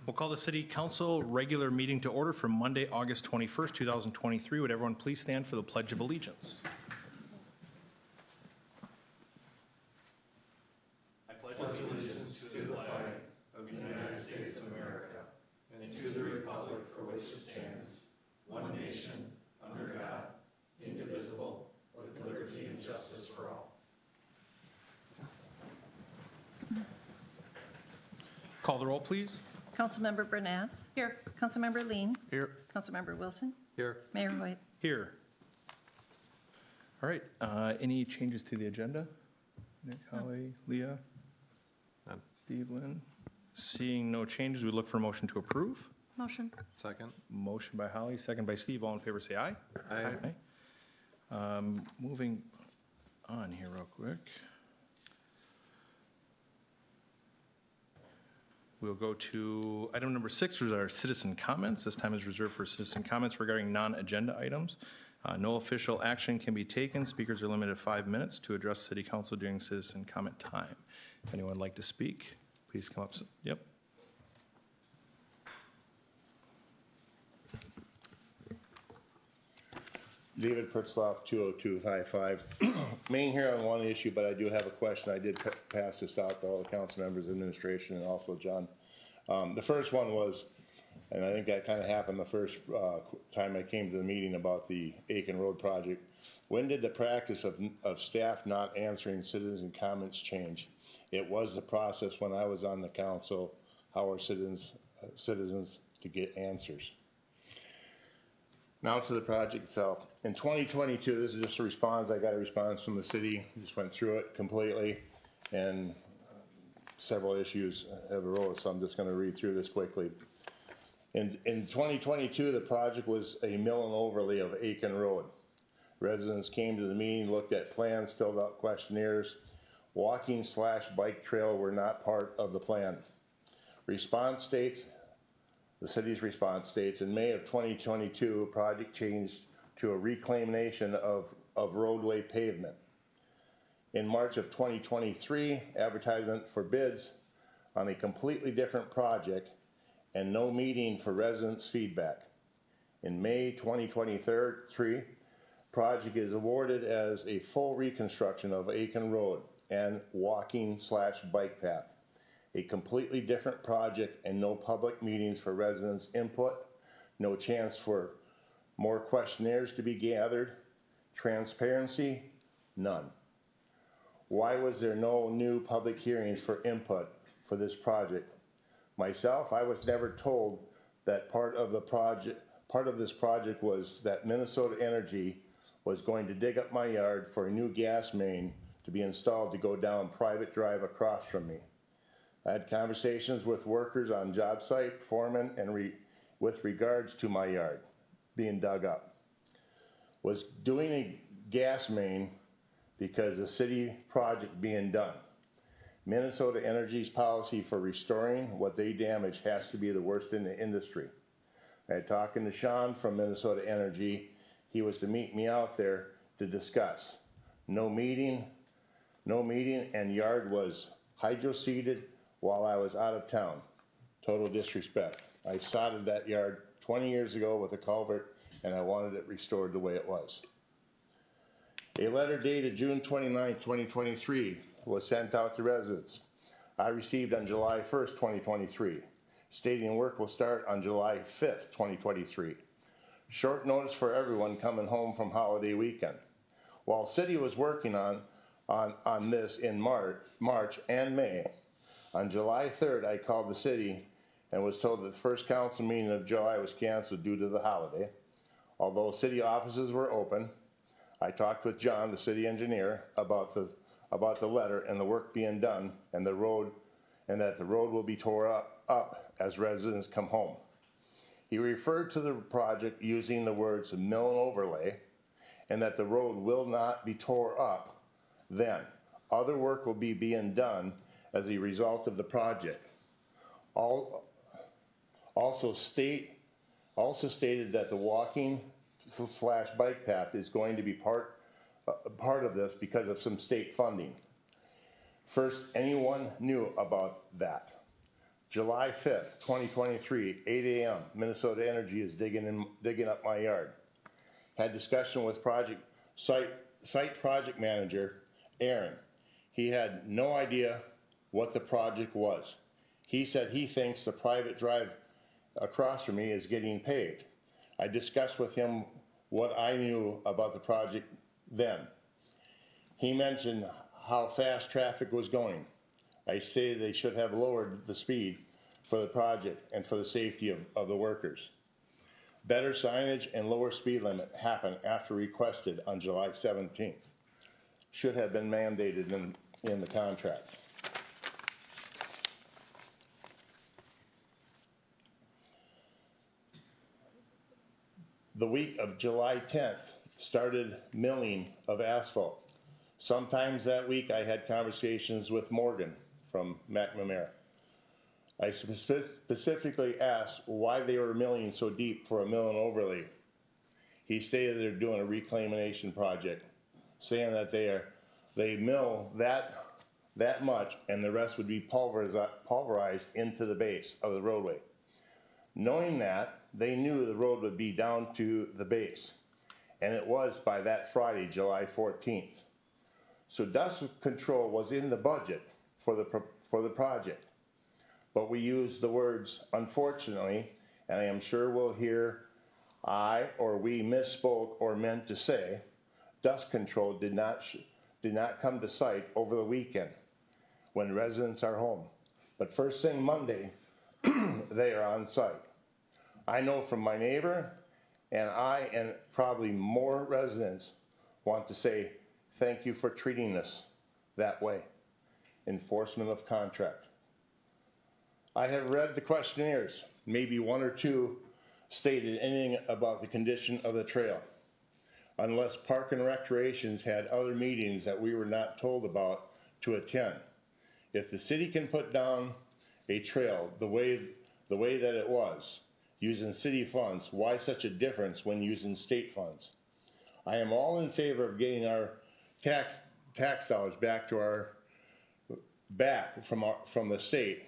We'll call the City Council regular meeting to order for Monday, August 21st, 2023. Would everyone please stand for the Pledge of Allegiance? I pledge allegiance to the flag of the United States of America and to the republic for which it stands, one nation, under God, indivisible, with liberty and justice for all. Call the roll, please. Councilmember Bernatz. Here. Councilmember Lean. Here. Councilmember Wilson. Here. Mayor White. Here. All right. Any changes to the agenda? Nick, Holly, Leah? None. Steve, Lynn? Seeing no changes, we look for a motion to approve. Motion. Second. Motion by Holly, second by Steve. All in favor say aye. Aye. Moving on here real quick. We'll go to item number 6, which is our citizen comments. This time is reserved for citizen comments regarding non-agenda items. No official action can be taken. Speakers are limited to 5 minutes to address City Council during citizen comment time. If anyone would like to speak, please come up. Yep. David Pritzloff, 20255. Main here on one issue, but I do have a question. I did pass this out to all the council members, administration, and also John. The first one was, and I think that kind of happened the first time I came to the meeting about the Aiken Road project. When did the practice of staff not answering citizen comments change? It was the process when I was on the council, how our citizens to get answers. Now to the project itself. In 2022, this is just a response. I got a response from the city. Just went through it completely, and several issues have arose, so I'm just going to read through this quickly. In 2022, the project was a mill and overlay of Aiken Road. Residents came to the meeting, looked at plans, filled out questionnaires. Walking/bike trail were not part of the plan. Response states, the city's response states, in May of 2022, a project changed to a reclamation of roadway pavement. In March of 2023, advertisement for bids on a completely different project and no meeting for residents' feedback. In May 2023, project is awarded as a full reconstruction of Aiken Road and walking/bike path. A completely different project and no public meetings for residents' input, no chance for more questionnaires to be gathered, transparency, none. Why was there no new public hearings for input for this project? Myself, I was never told that part of this project was that Minnesota Energy was going to dig up my yard for a new gas main to be installed to go down private drive across from me. I had conversations with workers on job site, foremen, and with regards to my yard being dug up. Was doing a gas main because the city project being done. Minnesota Energy's policy for restoring what they damage has to be the worst in the industry. I had talking to Sean from Minnesota Energy. He was to meet me out there to discuss. No meeting, and yard was hydro-seeded while I was out of town. Total disrespect. I sodded that yard 20 years ago with a culvert, and I wanted it restored the way it was. A letter dated June 29, 2023 was sent out to residents. I received on July 1st, 2023, stating work will start on July 5th, 2023. Short notice for everyone coming home from holiday weekend. While city was working on this in March and May, on July 3rd, I called the city and was told that the first council meeting of July was canceled due to the holiday. Although city offices were open, I talked with John, the city engineer, about the letter and the work being done and that the road will be tore up as residents come home. He referred to the project using the words mill and overlay and that the road will not be tore up then. Other work will be being done as a result of the project. Also stated that the walking/bike path is going to be part of this because of some state funding. First, anyone knew about that. July 5th, 2023, 8 a.m., Minnesota Energy is digging up my yard. Had discussion with site project manager, Aaron. He had no idea what the project was. He said he thinks the private drive across from me is getting paved. I discussed with him what I knew about the project then. He mentioned how fast traffic was going. I stated they should have lowered the speed for the project and for the safety of the workers. Better signage and lower speed limit happened after requested on July 17th. Should have been mandated in the contract. The week of July 10th started milling of asphalt. Sometimes that week I had conversations with Morgan from McNamara. I specifically asked why they were milling so deep for a mill and overlay. He stated they're doing a reclamation project, saying that they mill that much and the rest would be pulverized into the base of the roadway. Knowing that, they knew the road would be down to the base, and it was by that Friday, July 14th. So dust control was in the budget for the project, but we used the words unfortunately, and I am sure we'll hear we misspoke or meant to say dust control did not come to site over the weekend when residents are home, but first thing Monday they are on site. I know from my neighbor, and I and probably more residents want to say thank you for treating us that way. Enforcement of contract. I have read the questionnaires. Maybe one or two stated anything about the condition of the trail, unless Park and Recreations had other meetings that we were not told about to attend. If the city can put down a trail the way that it was, using city funds, why such a difference when using state funds? I am all in favor of getting our tax dollars back from the state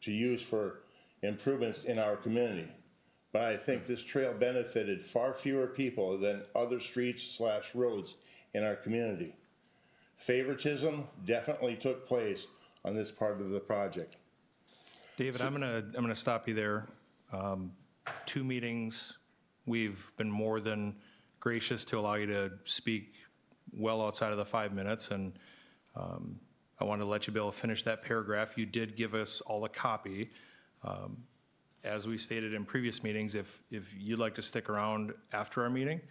to use for improvements in our community. But I think this trail benefited far fewer people than other streets/roads in our community. Favoritism definitely took place on this part of the project. David, I'm gonna stop you there. 2 meetings, we've been more than gracious to allow you to speak well outside of the 5 minutes, and I wanted to let you be able to finish that paragraph. You did give us all a copy. As we stated in previous meetings, if you'd like to stick around after our meeting,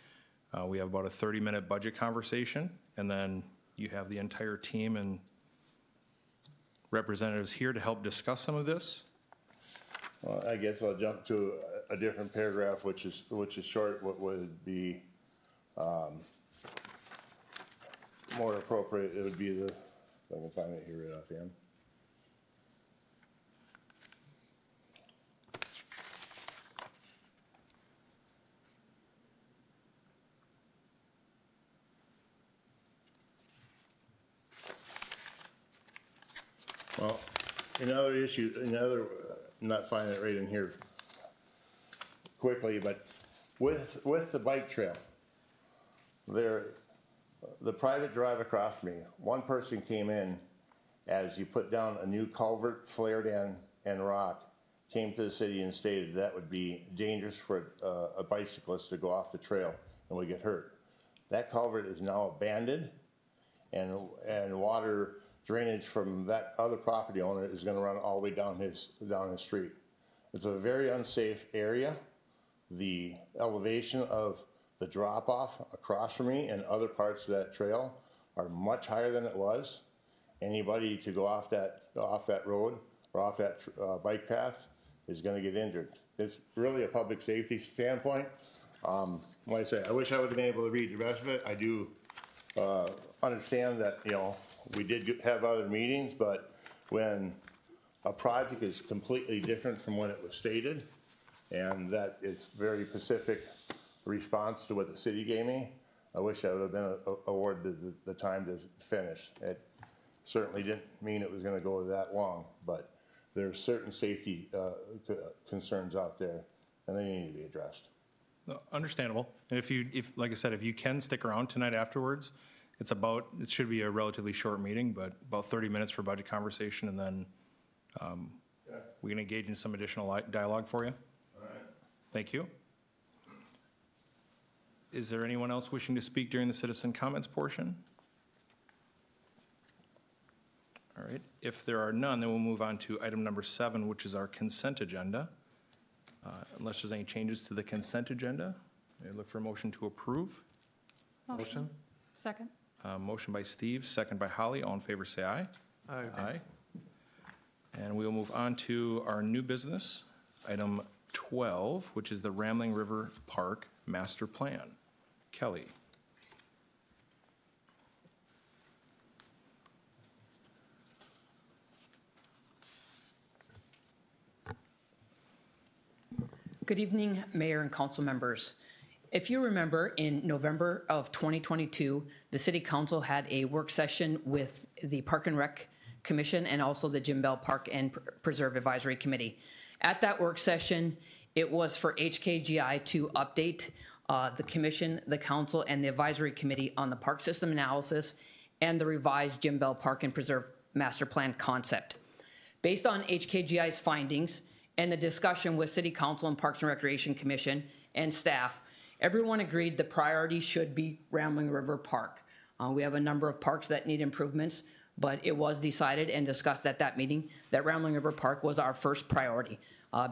we have about a 30-minute budget conversation, and then you have the entire team and representatives here to help discuss some of this. Well, I guess I'll jump to a different paragraph, which is short. What would be more appropriate? It would be if I can find it here right offhand. Well, another issue, not finding it right in here quickly, but with the bike trail, the private drive across me, one person came in as you put down a new culvert, flared end, and rock, came to the city and stated that would be dangerous for a bicyclist to go off the trail and would get hurt. That culvert is now abandoned, and water drainage from that other property owner is going to run all the way down his street. It's a very unsafe area. The elevation of the drop-off across from me and other parts of that trail are much higher than it was. Anybody to go off that road or off that bike path is going to get injured. It's really a public safety standpoint. Like I say, I wish I would have been able to read the rest of it. I do understand that, we did have other meetings, but when a project is completely different from when it was stated, and that it's very specific response to what the city gave me, I wish I would have been awarded the time to finish. It certainly didn't mean it was going to go that long, but there are certain safety concerns out there, and they need to be addressed. No, understandable. And if like I said, if you can stick around tonight afterwards, it should be a relatively short meeting, but about 30 minutes for budget conversation, and then we can engage in some additional dialogue for you. All right. Thank you. Is there anyone else wishing to speak during the citizen comments portion? All right. If there are none, then we'll move on to item number 7, which is our consent agenda. Unless there's any changes to the consent agenda, I look for a motion to approve. Motion? Second. Motion by Steve, second by Holly. All in favor, say aye. Aye. Aye. And we'll move on to our new business, item 12, which is the Rambling River Park Master Plan. Kelly. Good evening, Mayor and council members. If you remember, in November of 2022, the City Council had a work session with the Park and Rec Commission and also the Jim Bell Park and Preserve Advisory Committee. At that work session, it was for HKGI to update the Commission, the Council, and the Advisory Committee on the park system analysis and the revised Jim Bell Park and Preserve Master Plan concept. Based on HKGI's findings and the discussion with City Council and Parks and Recreation Commission and staff, everyone agreed the priority should be Rambling River Park. We have a number of parks that need improvements, but it was decided and discussed at that meeting that Rambling River Park was our first priority,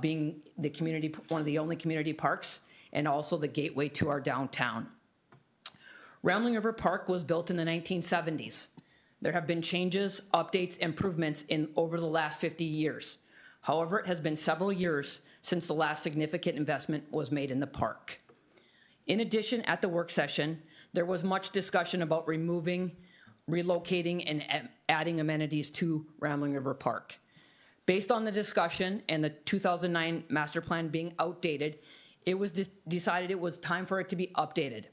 being the community, one of the only community parks, and also the gateway to our downtown. Rambling River Park was built in the 1970s. There have been changes, updates, improvements over the last 50 years. However, it has been several years since the last significant investment was made in the park. In addition, at the work session, there was much discussion about removing, relocating, and adding amenities to Rambling River Park. Based on the discussion and the 2009 master plan being outdated, it was decided it was time for it to be updated.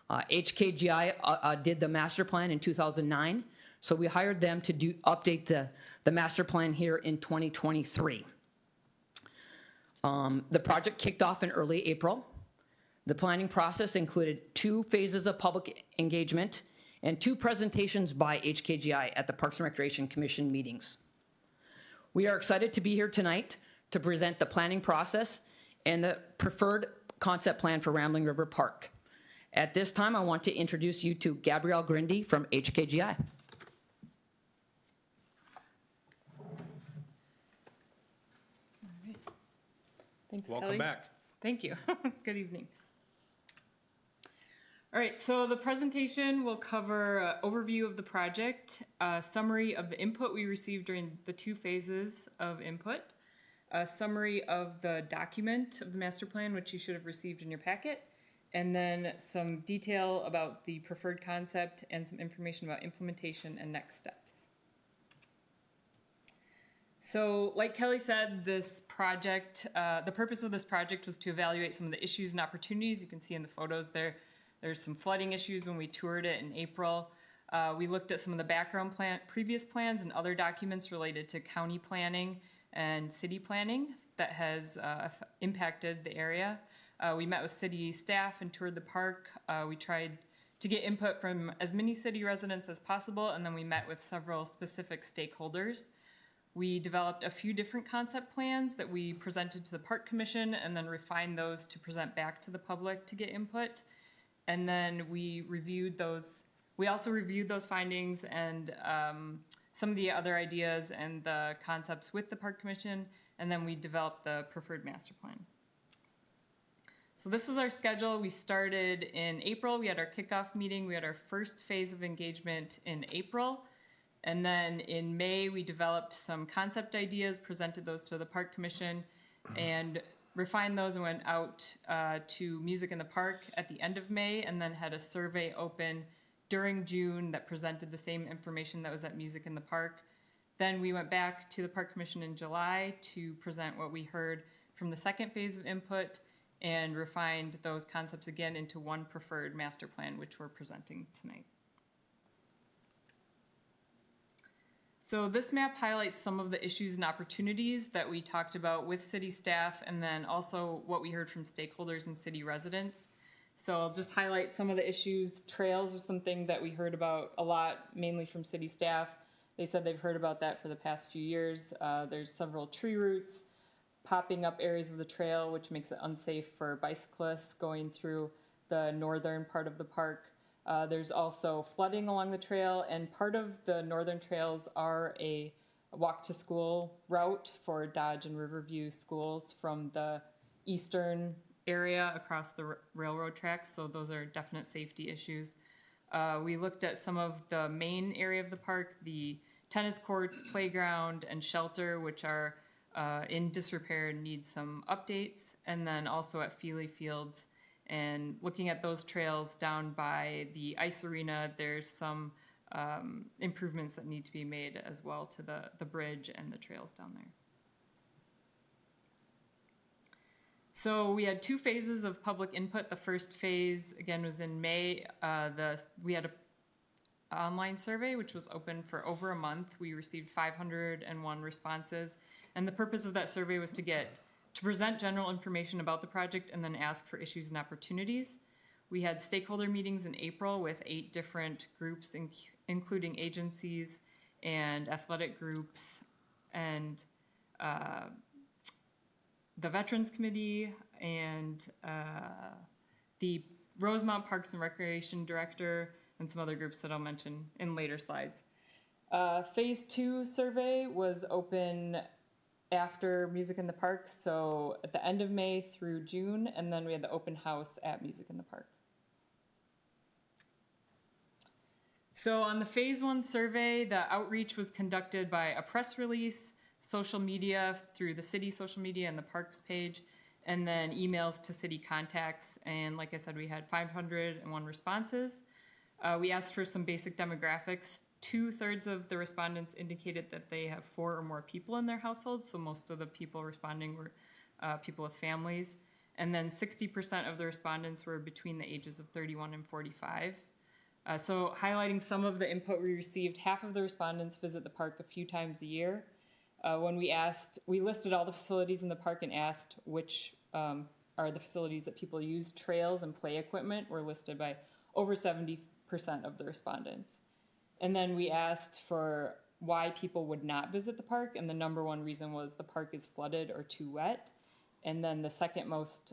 HKGI did the master plan in 2009, so we hired them to update the master plan here in 2023. The project kicked off in early April. The planning process included 2 phases of public engagement and 2 presentations by HKGI at the Parks and Recreation Commission meetings. We are excited to be here tonight to present the planning process and the preferred concept plan for Rambling River Park. At this time, I want to introduce you to Gabrielle Grindy from HKGI. Thanks, Welcome Kelly. back. Thank you. Good evening. All right, so the presentation will cover an overview of the project, a summary of the input we received during the 2 phases of input, a summary of the document of the master plan, which you should have received in your packet, and then some detail about the preferred concept and some information about implementation and next steps. So, like Kelly said, this project, the purpose of this project was to evaluate some of the issues and opportunities. You can see in the photos there, there's some flooding issues when we toured it in April. We looked at some of the previous plans and other documents related to county planning and city planning that has impacted the area. We met with city staff and toured the park. We tried to get input from as many city residents as possible, and then we met with several specific stakeholders. We developed a few different concept plans that we presented to the Park Commission and then refined those to present back to the public to get input. And then we reviewed those. We also reviewed those findings and some of the other ideas and the concepts with the Park Commission, and then we developed the preferred master plan. So this was our schedule. We started in April. We had our kickoff meeting. We had our first phase of engagement in April. And then in May, we developed some concept ideas, presented those to the Park Commission, and refined those and went out to Music in the Park at the end of May, and then had a survey open during June that presented the same information that was at Music in the Park. Then we went back to the Park Commission in July to present what we heard from the second phase of input and refined those concepts again into one preferred master plan, which we're presenting tonight. So this map highlights some of the issues and opportunities that we talked about with city staff, and then also what we heard from stakeholders and city residents. So I'll just highlight some of the issues. Trails was something that we heard about a lot, mainly from city staff. They said they've heard about that for the past few years. There's several tree roots popping up areas of the trail, which makes it unsafe for bicyclists going through the northern part of the park. There's also flooding along the trail, and part of the northern trails are a walk to school route for Dodge and Riverview schools from the eastern area across the railroad tracks, so those are definite safety issues. We looked at some of the main area of the park, the tennis courts, playground, and shelter, which are in disrepair and need some updates, and then also at Feely Fields. And looking at those trails down by the ice arena, there's some improvements that need to be made as well to the bridge and the trails down there. So we had 2 phases of public input. The first phase, again, was in May. We had an online survey, which was open for over a month. We received 501 responses. And the purpose of that survey was to present general information about the project and then ask for issues and opportunities. We had stakeholder meetings in April with 8 different groups, including agencies and athletic groups and the Veterans Committee and the Rosemont Parks and Recreation Director and some other groups that I'll mention in later slides. Phase 2 survey was open after Music in the Park, so at the end of May through June, and then we had the open house at Music in the Park. So on the Phase 1 survey, the outreach was conducted by a press release, social media through the city social media and the parks page, and then emails to city contacts. And like I said, we had 501 responses. We asked for some basic demographics. 2/3 of the respondents indicated that they have 4 or more people in their household, so most of the people responding were people with families. And then 60% of the respondents were between the ages of 31 and 45. So highlighting some of the input we received, half of the respondents visit the park a few times a year. When we listed all the facilities in the park and asked which are the facilities that people use. Trails and play equipment were listed by over 70% of the respondents. And then we asked for why people would not visit the park, and the number 1 reason was the park is flooded or too wet. And then the second most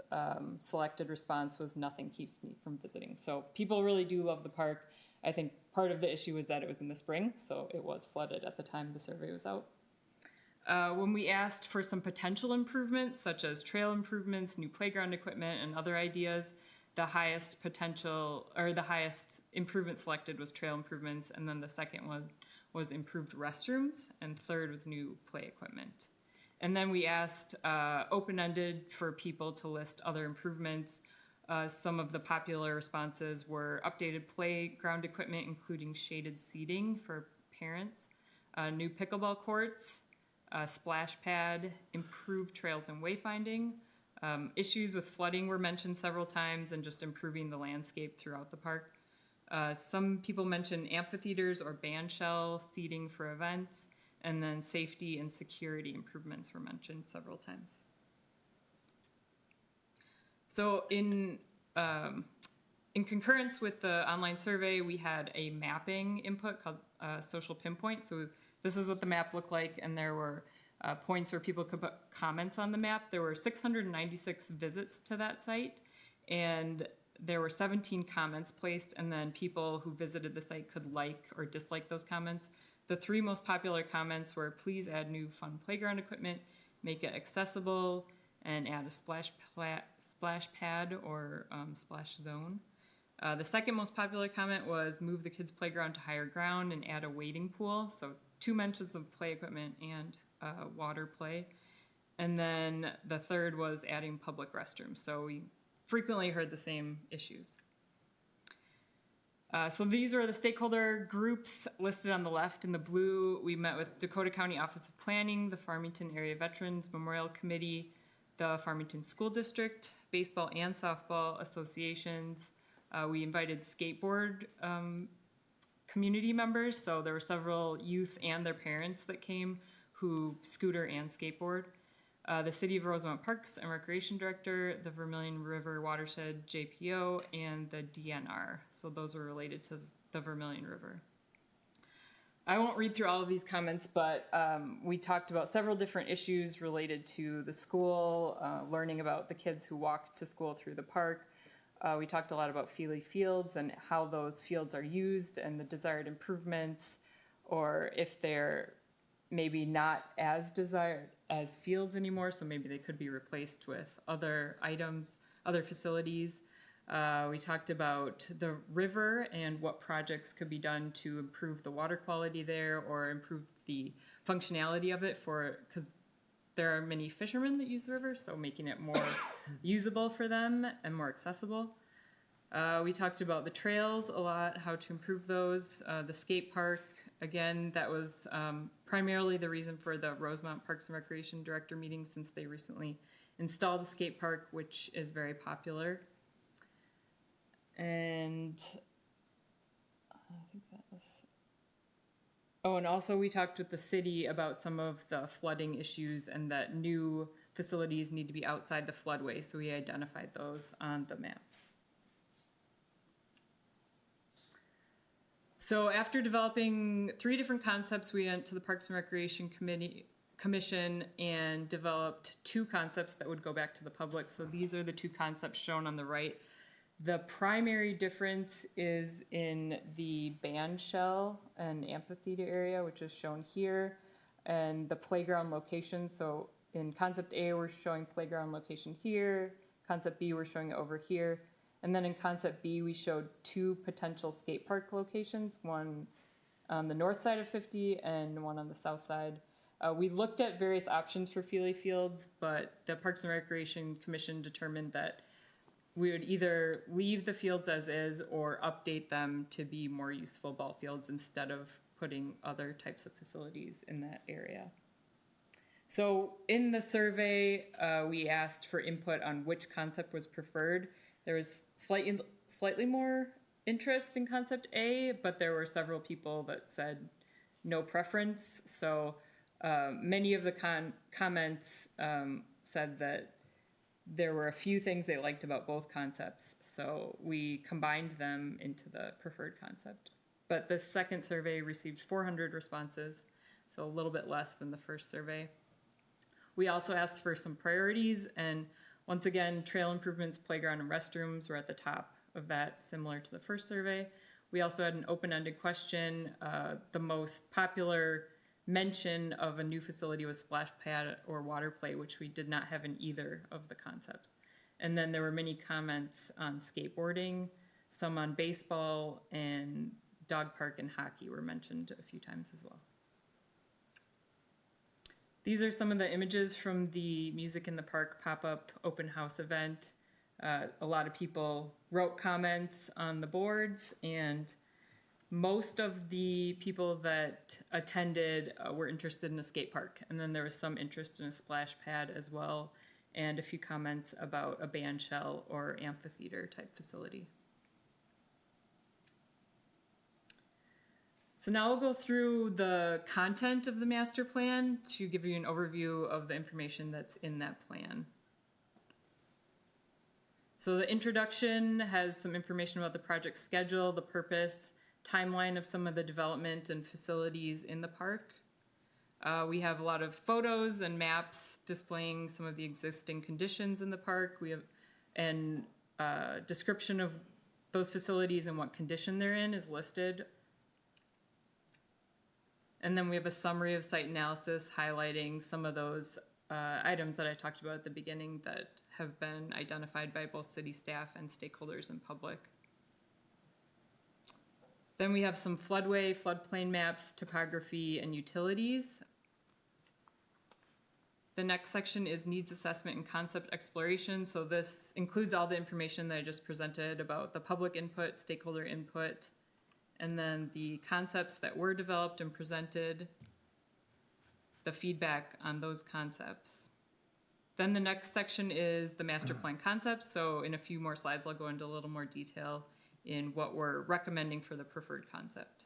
selected response was nothing keeps me from visiting. So people really do love the park. I think part of the issue was that it was in the spring, so it was flooded at the time the survey was out. When we asked for some potential improvements, such as trail improvements, new playground equipment, and other ideas, the highest potential, or the highest improvement selected was trail improvements, and then the second one was improved restrooms, and third was new play equipment. And then we asked open-ended for people to list other improvements. Some of the popular responses were updated playground equipment, including shaded seating for parents, new pickleball courts, splash pad, improved trails and wayfinding. Issues with flooding were mentioned several times, and just improving the landscape throughout the park. Some people mentioned amphitheaters or bandshell seating for events, and then safety and security improvements were mentioned several times. So in concurrence with the online survey, we had a mapping input called Social Pinpoint. So this is what the map looked like, and there were points where people could put comments on the map. There were 696 visits to that site, and there were 17 comments placed, and then people who visited the site could like or dislike those comments. The 3 most popular comments were, please add new fun playground equipment, make it accessible, and add a splash pad or splash zone. The second most popular comment was, move the kids' playground to higher ground and add a wading pool. So 2 mentions of play equipment and water play. And then the third was adding public restrooms. So we frequently heard the same issues. So these were the stakeholder groups listed on the left. In the blue, we met with Dakota County Office of Planning, the Farmington Area Veterans Memorial Committee, the Farmington School District, baseball and softball associations. We invited skateboard community members. So there were several youth and their parents that came who scooter and skateboard. The City of Rosemont Parks and Recreation Director, the Vermilion River Watershed JPO, and the DNR. So those were related to the Vermilion River. I won't read through all of these comments, but we talked about several different issues related to the school, learning about the kids who walk to school through the park. We talked a lot about Feely Fields and how those fields are used and the desired improvements, or if they're maybe not as desired as fields anymore, so maybe they could be replaced with other items, other facilities. We talked about the river and what projects could be done to improve the water quality there or improve the functionality of it because there are many fishermen that use the river, so making it more usable for them and more accessible. We talked about the trails a lot, how to improve those. The skate park, again, that was primarily the reason for the Rosemont Parks and Recreation Director meeting since they recently installed the skate park, which is very popular. And I think that was... Oh, and also we talked with the city about some of the flooding issues and that new facilities need to be outside the floodway, so we identified those on the maps. So after developing 3 different concepts, we went to the Parks and Recreation Commission and developed 2 concepts that would go back to the public. So these are the 2 concepts shown on the right. The primary difference is in the band shell and amphitheater area, which is shown here, and the playground location. So in concept A, we're showing playground location here. Concept B, we're showing it over here. And then in concept B, we showed 2 potential skate park locations, one on the north side of 50 and one on the south side. We looked at various options for Feely Fields, but the Parks and Recreation Commission determined that we would either leave the fields as is or update them to be more useful ball fields instead of putting other types of facilities in that area. So in the survey, we asked for input on which concept was preferred. There was slightly more interest in concept A, but there were several people that said no preference. So many of the comments said that there were a few things they liked about both concepts, so we combined them into the preferred concept. But the second survey received 400 responses, so a little bit less than the first survey. We also asked for some priorities, and once again, trail improvements, playground, and restrooms were at the top of that, similar to the first survey. We also had an open-ended question. The most popular mention of a new facility was splash pad or water play, which we did not have in either of the concepts. And then there were many comments on skateboarding, some on baseball, and dog park and hockey were mentioned a few times as well. These are some of the images from the Music in the Park pop-up open house event. A lot of people wrote comments on the boards, and most of the people that attended were interested in a skate park. And then there was some interest in a splash pad as well, and a few comments about a band shell or amphitheater type facility. So now we'll go through the content of the master plan to give you an overview of the information that's in that plan. So the introduction has some information about the project schedule, the purpose, timeline of some of the development and facilities in the park. We have a lot of photos and maps displaying some of the existing conditions in the park. We have an description of those facilities and what condition they're in is listed. And then we have a summary of site analysis highlighting some of those items that I talked about at the beginning that have been identified by both city staff and stakeholders and public. Then we have some floodway, floodplain maps, topography, and utilities. The next section is needs assessment and concept exploration. So this includes all the information that I just presented about the public input, stakeholder input, and then the concepts that were developed and presented, the feedback on those concepts. Then the next section is the master plan concepts. So in a few more slides, I'll go into a little more detail in what we're recommending for the preferred concept.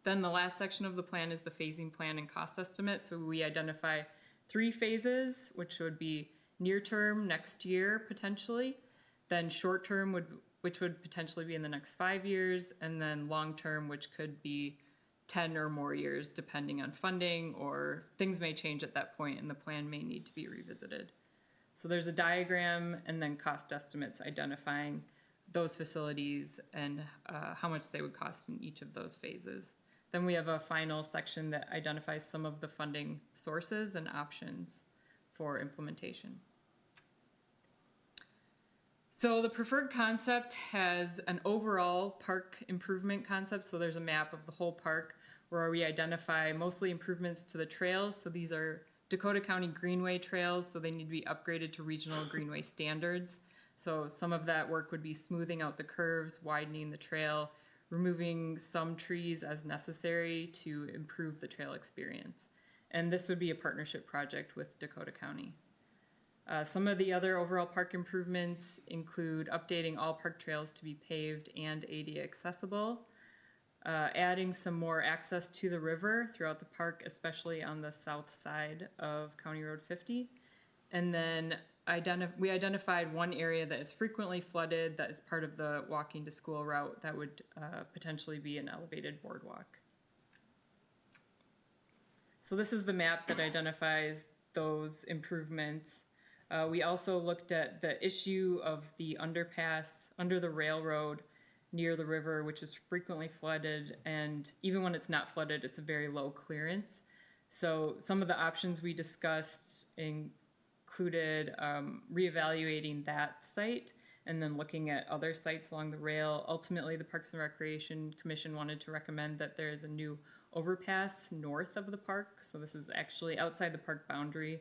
Then the last section of the plan is the phasing plan and cost estimate. So we identify 3 phases, which would be near term, next year potentially, then short term, which would potentially be in the next 5 years, and then long term, which could be 10 or more years, depending on funding, or things may change at that point and the plan may need to be revisited. So there's a diagram and then cost estimates identifying those facilities and how much they would cost in each of those phases. Then we have a final section that identifies some of the funding sources and options for implementation. So the preferred concept has an overall park improvement concept. So there's a map of the whole park where we identify mostly improvements to the trails. So these are Dakota County Greenway trails, so they need to be upgraded to regional greenway standards. So some of that work would be smoothing out the curves, widening the trail, removing some trees as necessary to improve the trail experience. And this would be a partnership project with Dakota County. Some of the other overall park improvements include updating all park trails to be paved and ADA accessible, adding some more access to the river throughout the park, especially on the south side of County Road 50. And then we identified one area that is frequently flooded that is part of the walking to school route that would potentially be an elevated boardwalk. So this is the map that identifies those improvements. We also looked at the issue of the underpass under the railroad near the river, which is frequently flooded, and even when it's not flooded, it's a very low clearance. So some of the options we discussed included reevaluating that site and then looking at other sites along the rail. Ultimately, the Parks and Recreation Commission wanted to recommend that there is a new overpass north of the park. So this is actually outside the park boundary,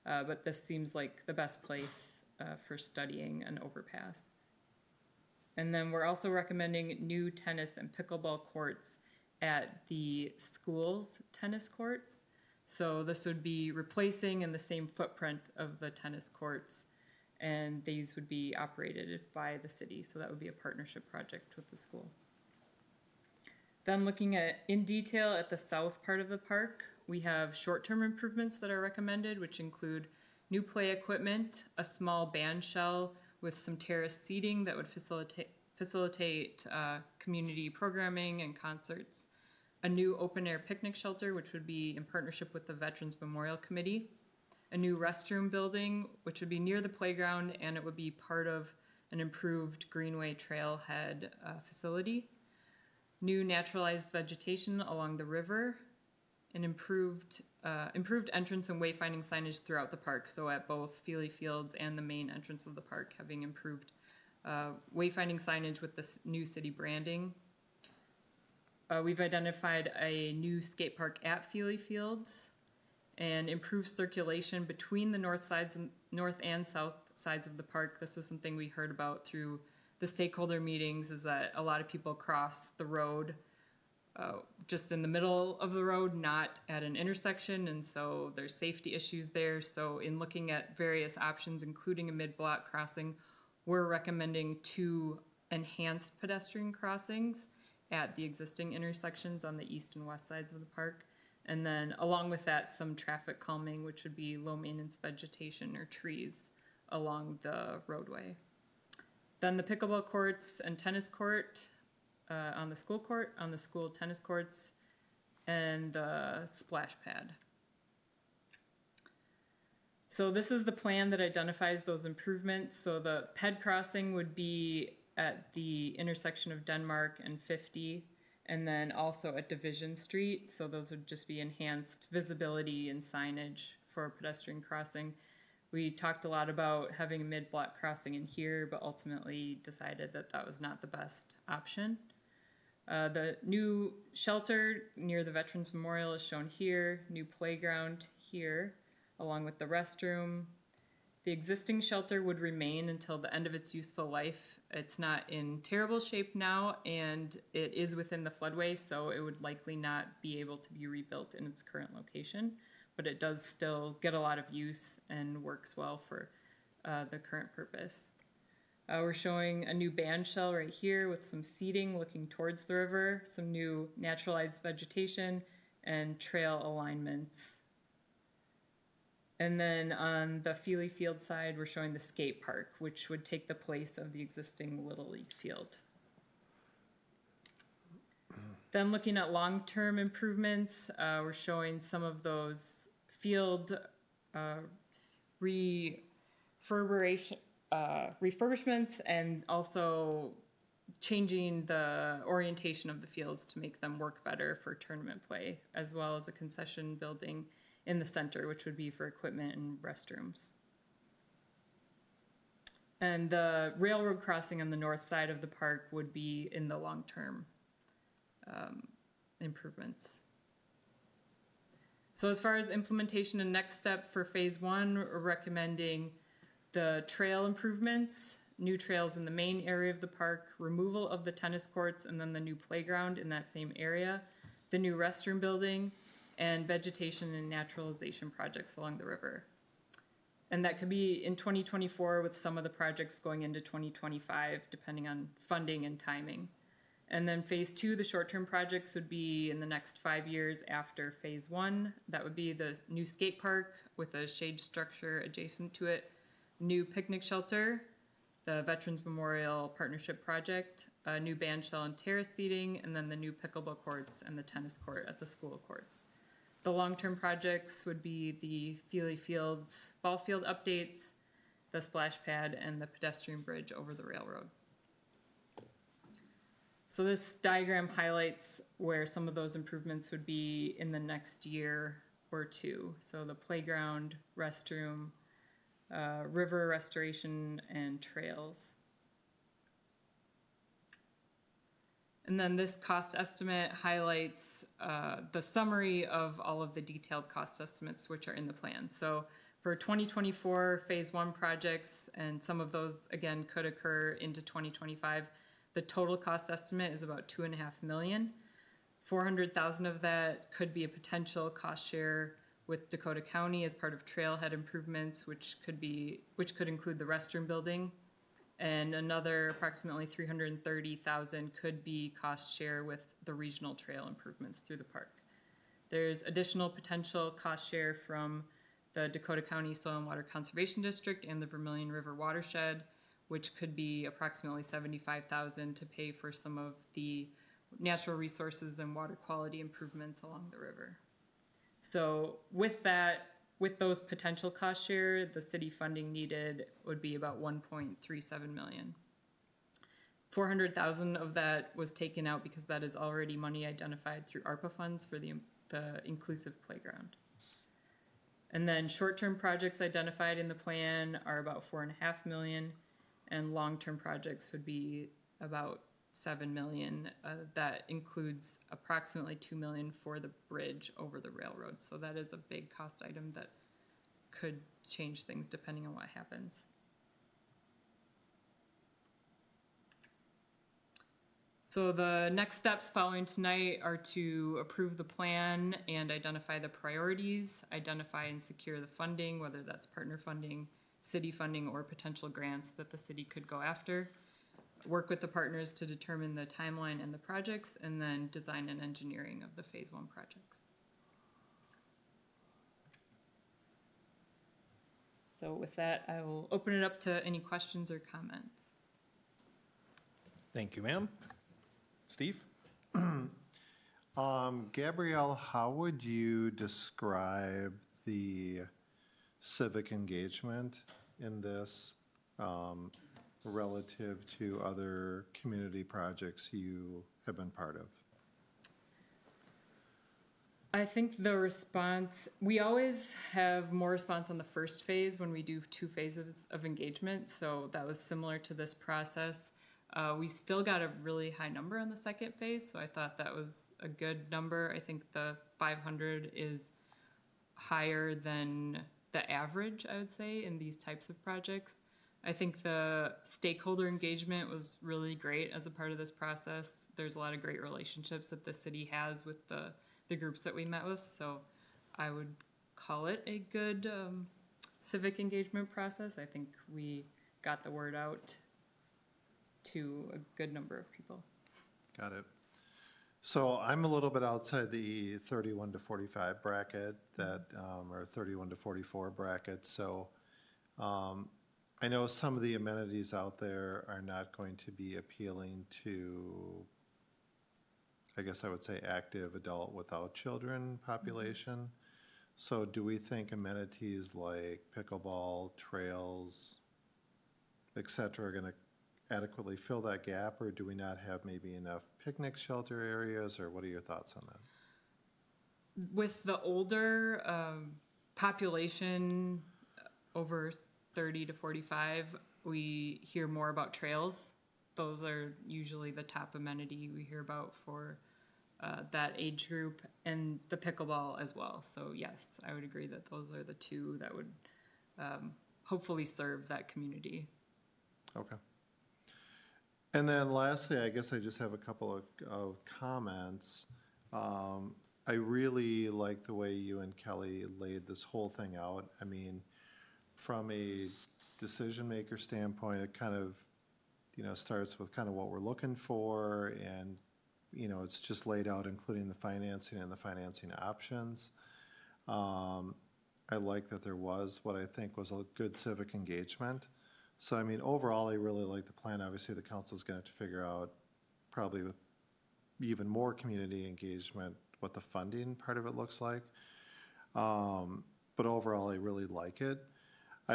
but this seems like the best place for studying an overpass. And then we're also recommending new tennis and pickleball courts at the school's tennis courts. So this would be replacing in the same footprint of the tennis courts, and these would be operated by the city. So that would be a partnership project with the school. Then looking at in detail at the south part of the park, we have short-term improvements that are recommended, which include new play equipment, a small band shell with some terraced seating that would facilitate community programming and concerts, a new open-air picnic shelter, which would be in partnership with the Veterans Memorial Committee, a new restroom building, which would be near the playground, and it would be part of an improved Greenway Trailhead facility, new naturalized vegetation along the river, an improved entrance and wayfinding signage throughout the park. So at both Feely Fields and the main entrance of the park, having improved wayfinding signage with this new city branding. We've identified a new skate park at Feely Fields and improved circulation between the north and south sides of the park. This was something we heard about through the stakeholder meetings, is that a lot of people cross the road just in the middle of the road, not at an intersection, and so there's safety issues there. So in looking at various options, including a mid-block crossing, we're recommending 2 enhanced pedestrian crossings at the existing intersections on the east and west sides of the park. And then along with that, some traffic calming, which would be low maintenance vegetation or trees along the roadway. Then the pickleball courts and tennis court on the school tennis courts, and the splash pad. So this is the plan that identifies those improvements. So the ped crossing would be at the intersection of Denmark and 50, and then also at Division Street. So those would just be enhanced visibility and signage for a pedestrian crossing. We talked a lot about having a mid-block crossing in here, but ultimately decided that that was not the best option. The new shelter near the Veterans Memorial is shown here, new playground here, along with the restroom. The existing shelter would remain until the end of its useful life. It's not in terrible shape now, and it is within the floodway, so it would likely not be able to be rebuilt in its current location, but it does still get a lot of use and works well for the current purpose. We're showing a new band shell right here with some seating looking towards the river, some new naturalized vegetation, and trail alignments. And then on the Feely Field side, we're showing the skate park, which would take the place of the existing Little League field. Then looking at long-term improvements, we're showing some of those field refurbishments and also changing the orientation of the fields to make them work better for tournament play, as well as a concession building in the center, which would be for equipment and restrooms. And the railroad crossing on the north side of the park would be in the long-term improvements. So as far as implementation and next step for phase one, we're recommending the trail improvements, new trails in the main area of the park, removal of the tennis courts, and then the new playground in that same area, the new restroom building, and vegetation and naturalization projects along the river. And that could be in 2024 with some of the projects going into 2025, depending on funding and timing. And then phase two, the short-term projects would be in the next 5 years after phase one. That would be the new skate park with a shade structure adjacent to it, new picnic shelter, the Veterans Memorial Partnership Project, a new band shell and terrace seating, and then the new pickleball courts and the tennis court at the school courts. The long-term projects would be the Feely Fields ball field updates, the splash pad, and the pedestrian bridge over the railroad. So this diagram highlights where some of those improvements would be in the next year or two. So the playground, restroom, river restoration, and trails. And then this cost estimate highlights the summary of all of the detailed cost estimates which are in the plan. So for 2024 phase one projects, and some of those again could occur into 2025, the total cost estimate is about $2.5 million. 400,000 of that could be a potential cost share with Dakota County as part of trailhead improvements, which could include the restroom building. And another approximately 330,000 could be cost share with the regional trail improvements through the park. There's additional potential cost share from the Dakota County Soil and Water Conservation District and the Vermilion River Watershed, which could be approximately 75,000 to pay for some of the natural resources and water quality improvements along the river. So with that, with those potential cost share, the city funding needed would be about 1.37 million. 400,000 of that was taken out because that is already money identified through ARPA funds for the inclusive playground. And then short-term projects identified in the plan are about 4.5 million, and long-term projects would be about 7 million. That includes approximately 2 million for the bridge over the railroad. So that is a big cost item that could change things depending on what happens. So the next steps following tonight are to approve the plan and identify the priorities, identify and secure the funding, whether that's partner funding, city funding, or potential grants that the city could go after. Work with the partners to determine the timeline and the projects, and then design and engineering of the phase one projects. So with that, I will open it up to any questions or comments. Thank you, ma'am. Steve? Gabrielle, how would you describe the civic engagement in this relative to other community projects you have been part of? I think the response, we always have more response on the first phase when we do 2 phases of engagement, so that was similar to this process. We still got a really high number on the second phase, so I thought that was a good number. I think the 500 is higher than the average, I would say, in these types of projects. I think the stakeholder engagement was really great as a part of this process. There's a lot of great relationships that the city has with the groups that we met with, so I would call it a good civic engagement process. I think we got the word out to a good number of people. Got it. So I'm a little bit outside the 31 to 45 bracket that, or 31 to 44 bracket. So I know some of the amenities out there are not going to be appealing to, I guess I would say, active adult without children population. So do we think amenities like pickleball, trails, et cetera, are going to adequately fill that gap, or do we not have maybe enough picnic shelter areas, or what are your thoughts on that? With the older population over 30 to 45, we hear more about trails. Those are usually the top amenity we hear about for that age group, and the pickleball as well. So yes, I would agree that those are the two that would hopefully serve that community. Okay. And then lastly, I guess I just have a couple of comments. I really like the way you and Kelly laid this whole thing out. I mean, from a decision maker standpoint, it kind of, starts with kind of what we're looking for, and, it's just laid out, including the financing and the financing options. I like that there was what I think was a good civic engagement. So, I mean, overall, I really like the plan. Obviously, the council's going to have to figure out, probably with even more community engagement, what the funding part of it looks like. But overall, I really like it. I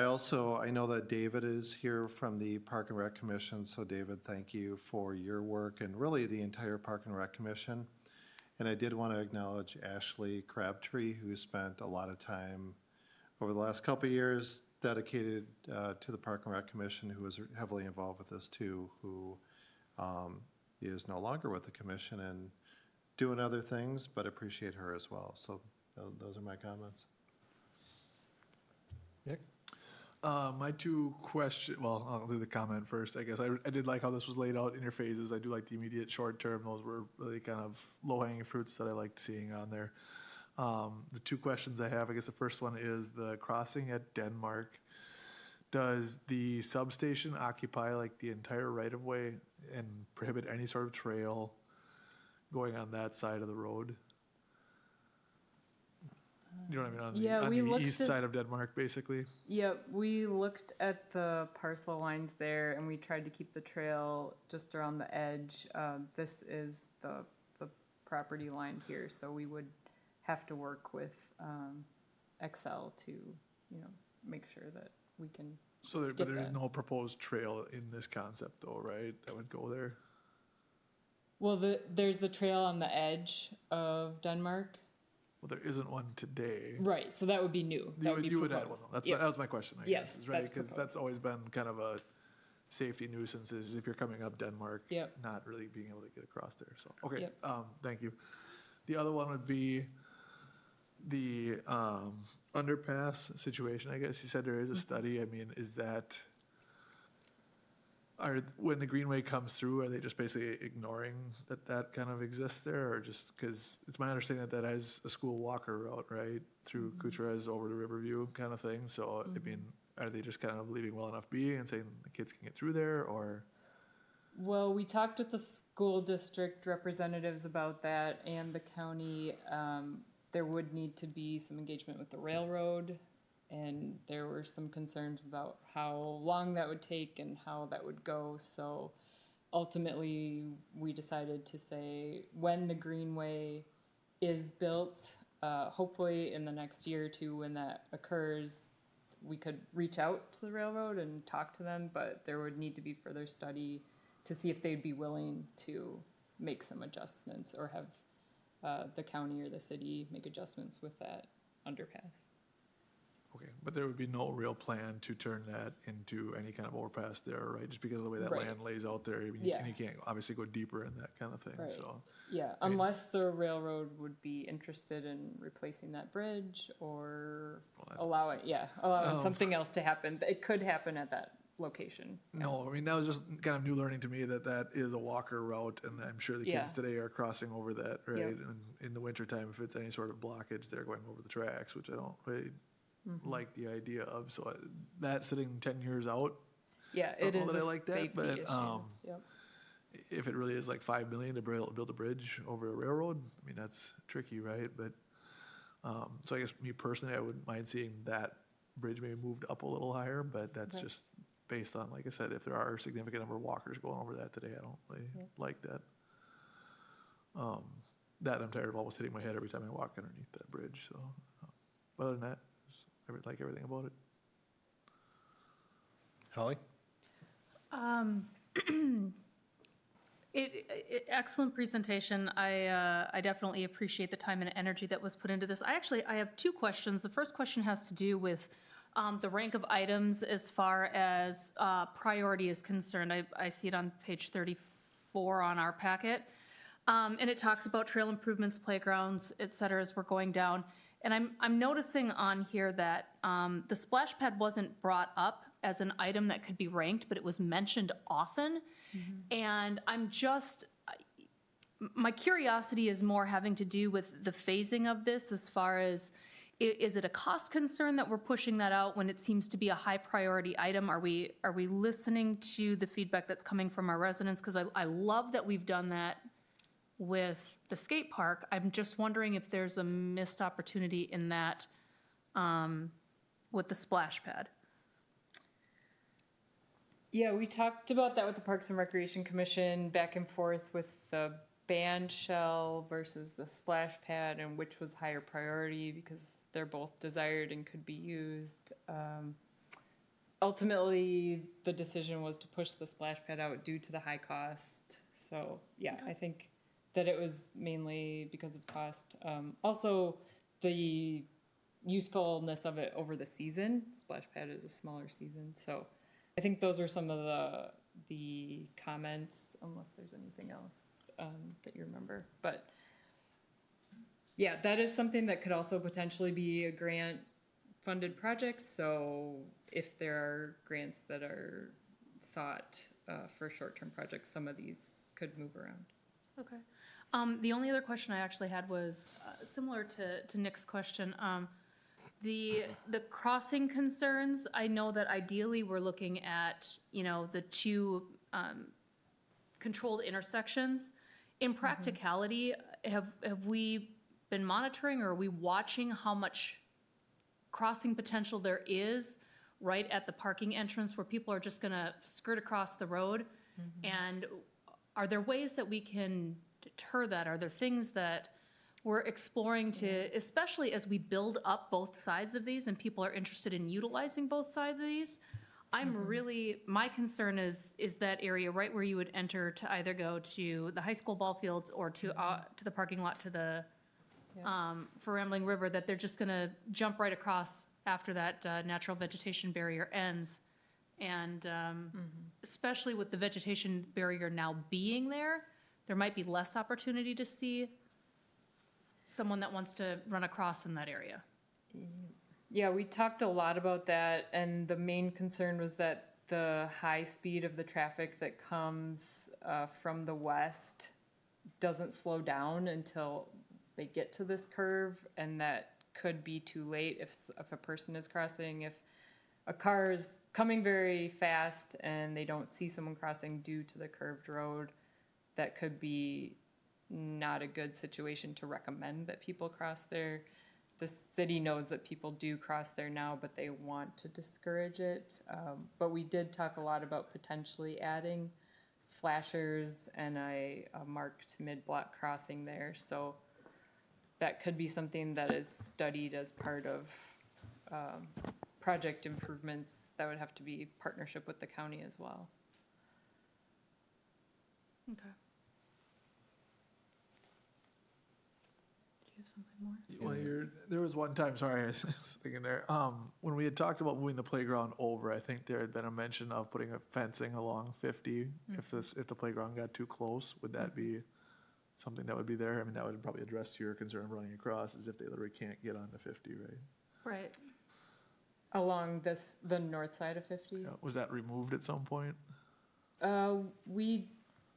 know that David is here from the Park and Rec Commission. So, David, thank you for your work, and really the entire Park and Rec Commission. And I did want to acknowledge Ashley Crabtree, who spent a lot of time over the last couple of years dedicated to the Park and Rec Commission, who was heavily involved with this too, who is no longer with the commission and doing other things, but appreciate her as well. So those are my comments. Nick? My two questions, well, I'll do the comment first, I guess. I did like how this was laid out in your phases. I do like the immediate short term. Those were really kind of low-hanging fruits that I liked seeing on there. The two questions I have, I guess the first one is the crossing at Denmark. Does the substation occupy like the entire right-of-way and prohibit any sort of trail going on that side of the road? You know what I mean? On the east side of Denmark, basically. Yeah, we looked at the parcel lines there, and we tried to keep the trail just around the edge. This is the property line here, so we would have to work with Excel to, make sure that we can. So but there is no proposed trail in this concept, though, right? That would go there. Well, there's the trail on the edge of Denmark. Well, there isn't one today. Right, so that would be new. You would add one. That was my question, I Yes, guess, right? that's Because that's always been kind of a safety nuisance, is if you're coming up Denmark, Yep. not really being able to get across there. So, okay, Yep. Thank you. The other one would be the underpass situation. I guess you said there is a study. I mean, is that, when the Greenway comes through, are they just basically ignoring that kind of exists there, or just because it's my understanding that has a school walker route, right, through Kucherez over to Riverview kind of thing? So, I mean, are they just kind of leaving well enough be and saying the kids can get through there, or? Well, we talked with the school district representatives about that and the county. There would need to be some engagement with the railroad, and there were some concerns about how long that would take and how that would go. So ultimately, we decided to say when the Greenway is built, hopefully in the next year or two when that occurs, we could reach out to the railroad and talk to them, but there would need to be further study to see if they'd be willing to make some adjustments or have the county or the city make adjustments with that underpass. Okay, but there would be no real plan to turn that into any kind of overpass there, right? Just because of the way that Right. land lays out there, I mean, Yeah. and you can't obviously go deeper in that kind of thing, Right. so. Yeah, unless the railroad would be interested in replacing that bridge or allowing something else to happen. It could happen at that location. No, I mean, that was just kind of new learning to me that is a walker route, and I'm sure the Yeah. kids today are crossing over that, right? Yep. And in the wintertime, if it's any sort of blockage, they're going over the tracks, which I don't really like the idea of. So that sitting 10 years out, Yeah, don't it know is that I a like that, safety but, issue. Yep. if it really is like 5 million to build a bridge over a railroad, I mean, that's tricky, right? But, so I guess me personally, I wouldn't mind seeing that bridge maybe moved up a little higher, but that's Okay. just based on, like I said, if there are a significant number of walkers going over that today, I don't really like that. That I'm tired of almost hitting my head every time I walk underneath that bridge, so, other than that, I like everything about it. Holly? Excellent presentation. I definitely appreciate the time and energy that was put into this. I have two questions. The first question has to do with the rank of items as far as priority is concerned. I see it on page 34 on our packet. And it talks about trail improvements, playgrounds, et cetera, as we're going down. And I'm noticing on here that the splash pad wasn't brought up as an item that could be ranked, but it was mentioned often. And my curiosity is more having to do with the phasing of this as far as, is it a cost concern that we're pushing that out when it seems to be a high priority item? Are we listening to the feedback that's coming from our residents? Because I love that we've done that with the skate park. I'm just wondering if there's a missed opportunity in that with the splash pad. Yeah, we talked about that with the Parks and Recreation Commission, back and forth with the band shell versus the splash pad, and which was higher priority because they're both desired and could be used. Ultimately, the decision was to push the splash pad out due to the high cost. So, yeah, I think that it was mainly because of cost. Also, the usefulness of it over the season. Splash pad is a smaller season, so I think those were some of the comments, unless there's anything else that you remember. But yeah, that is something that could also potentially be a grant-funded project. So if there are grants that are sought for short-term projects, some of these could move around. Okay. The only other question I actually had was similar to Nick's question. The crossing concerns, I know that ideally we're looking at, the two controlled intersections. In practicality, have we been monitoring, or are we watching how much crossing potential there is right at the parking entrance where people are just gonna skirt across the road? And are there ways that we can deter that? Are there things that we're exploring to, especially as we build up both sides of these and people are interested in utilizing both sides of these? My concern is that area right where you would enter to either go to the high school ball fields or to the parking lot to the, for Rambling River, that they're just gonna jump right across after that natural vegetation barrier ends. And especially with the vegetation barrier now being there might be less opportunity to see someone that wants to run across in that area. Yeah, we talked a lot about that, and the main concern was that the high speed of the traffic that comes from the west doesn't slow down until they get to this curve, and that could be too late if a person is crossing. If a car is coming very fast and they don't see someone crossing due to the curved road, that could be not a good situation to recommend that people cross there. The city knows that people do cross there now, but they want to discourage it. But we did talk a lot about potentially adding flashers and a marked mid-block crossing there. So that could be something that is studied as part of project improvements. That would have to be partnership with the county as well. Okay. Do you have something more? Well, there was one time, sorry, I was thinking there, when we had talked about moving the playground over, I think there had been a mention of putting a fencing along 50. If the playground got too close, would that be something that would be there? I mean, that would probably address your concern of running across, is if they literally can't get onto 50, right? Right. Along the north side of 50? Yeah, was that removed at some point? We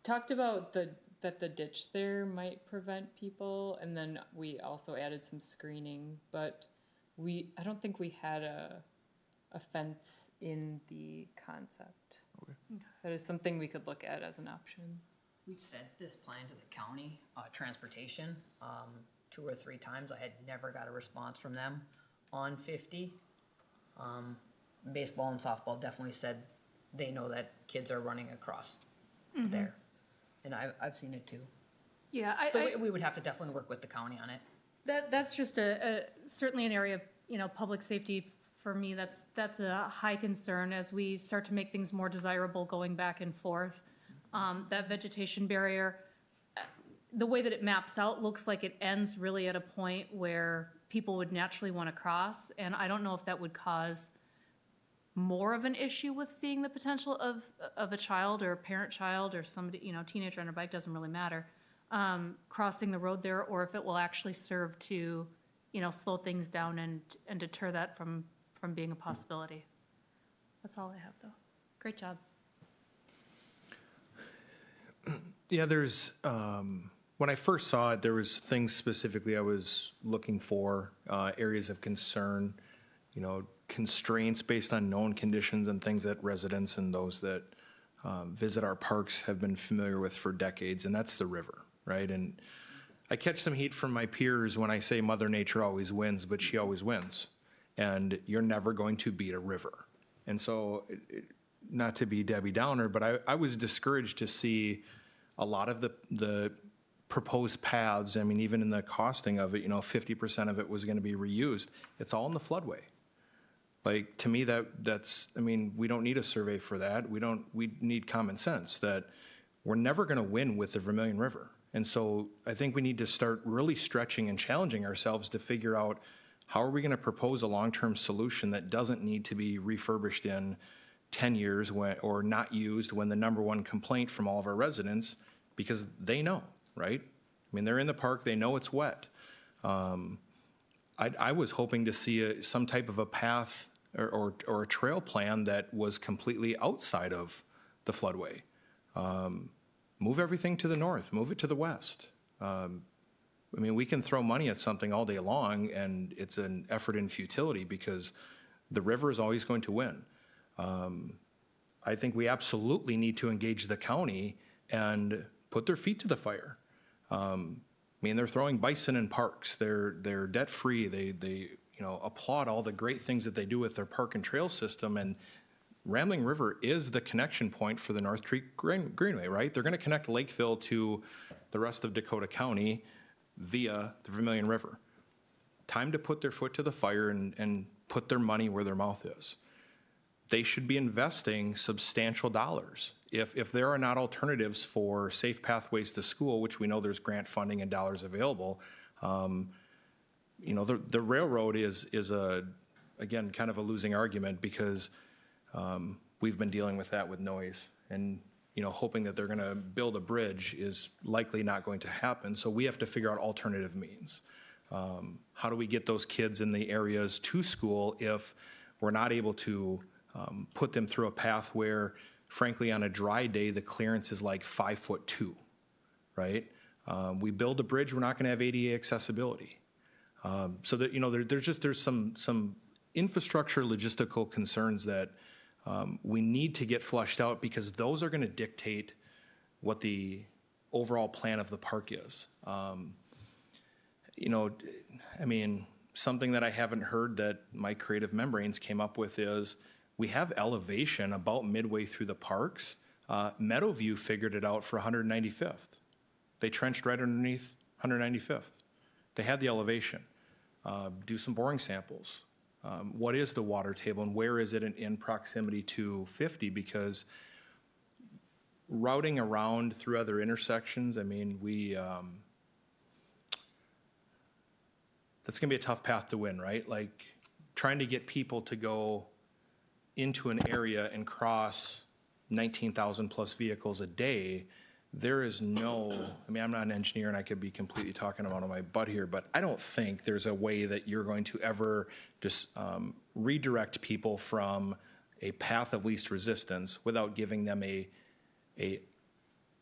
talked about that the ditch there might prevent people, and then we also added some screening, but I don't think we had a fence in the concept. That is something we could look at as an option. We sent this plan to the county, transportation, 2 or 3 times. I had never got a response from them on 50. Baseball and softball definitely said they know that kids are running across there. And I've seen it too. Yeah, So we would have to definitely work with the county on it. that's just certainly an area of, you know, public safety. For me, that's a high concern as we start to make things more desirable going back and forth. That vegetation barrier, the way that it maps out, looks like it ends really at a point where people would naturally want to cross. And I don't know if that would cause more of an issue with seeing the potential of a child or a parent child or somebody, you know, teenager on a bike, doesn't really matter, crossing the road there, or if it will actually serve to, you know, slow things down and deter that from being a possibility. That's all I have, though. Great job. Yeah, there's, when I first saw it, there was things specifically I was looking for, areas of concern, you know, constraints based on known conditions and things that residents and those that visit our parks have been familiar with for decades, and that's the river, right? And I catch some heat from my peers when I say Mother Nature always wins, but she always wins. And you're never going to beat a river. And so, not to be Debbie Downer, but I was discouraged to see a lot of the proposed paths. I mean, even in the costing of it, you know, 50% of it was going to be reused. It's all in the floodway. Like, to me, that's, I mean, we don't need a survey for that. We need common sense that we're never going to win with the Vermilion River. And so I think we need to start really stretching and challenging ourselves to figure out how are we going to propose a long-term solution that doesn't need to be refurbished in 10 years or not used when the number one complaint from all of our residents, because they know, right? I mean, they're in the park, they know it's wet. I was hoping to see some type of a path or a trail plan that was completely outside of the floodway. Move everything to the north, move it to the west. I mean, we can throw money at something all day long, and it's an effort in futility because the river is always going to win. I think we absolutely need to engage the county and put their feet to the fire. I mean, they're throwing bison in parks. They're debt-free. They you know, applaud all the great things that they do with their park and trail system. And Rambling River is the connection point for the North Creek Greenway, right? They're going to connect Lakeville to the rest of Dakota County via the Vermilion River. Time to put their foot to the fire and put their money where their mouth is. They should be investing substantial dollars. If there are not alternatives for safe pathways to school, which we know there's grant funding and dollars available, you know, the railroad is again, kind of a losing argument because we've been dealing with that with noise. And you know, hoping that they're going to build a bridge is likely not going to happen. So we have to figure out alternative means. How do we get those kids in the areas to school if we're not able to put them through a path where, frankly, on a dry day, the clearance is like 5'2", right? We build a bridge, we're not going to have ADA accessibility. So that, you know, there's some infrastructure logistical concerns that we need to get flushed out because those are going to dictate what the overall plan of the park is. You know, I mean, something that I haven't heard that my creative membranes came up with is we have elevation about midway through the parks. Meadowview figured it out for 195th. They trenched right underneath 195th. They had the elevation. Do some boring samples. What is the water table and where is it in proximity to 50? Because routing around through other intersections, I mean, that's gonna be a tough path to win, right? Like trying to get people to go into an area and cross 19,000 plus vehicles a day, there is no, I mean, I'm not an engineer and I could be completely talking about on my butt here, but I don't think there's a way that you're going to ever just redirect people from a path of least resistance without giving them a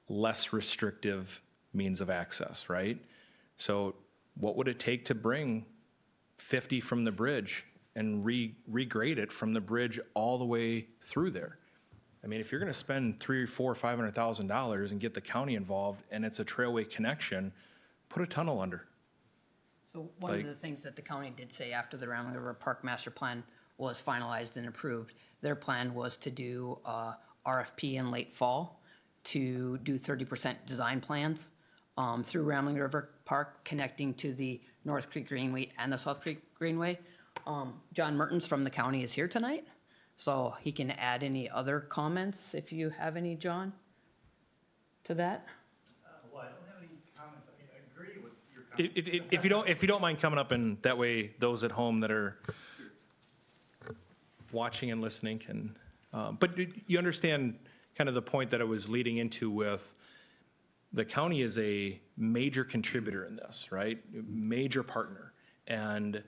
less restrictive means of access, right? So what would it take to bring 50 from the bridge and regrade it from the bridge all the way through there? I mean, if you're going to spend $300,000, $400,000, $500,000 and get the county involved, and it's a trailway connection, put a tunnel under. So one of Like- the things that the county did say after the Round River Park Master Plan was finalized and approved, their plan was to do RFP in late fall to do 30% design plans through Rambling River Park, connecting to the North Creek Greenway and the South Creek Greenway. John Mertens from the county is here tonight, so he can add any other comments if you have any, John, to that. Well, I don't have any comments. I mean, I agree with your comments. If you don't mind coming up, and that way those at home that are watching and listening can, but you understand kind of the point that I was leading into with the county is a major contributor in this, right? Major partner. And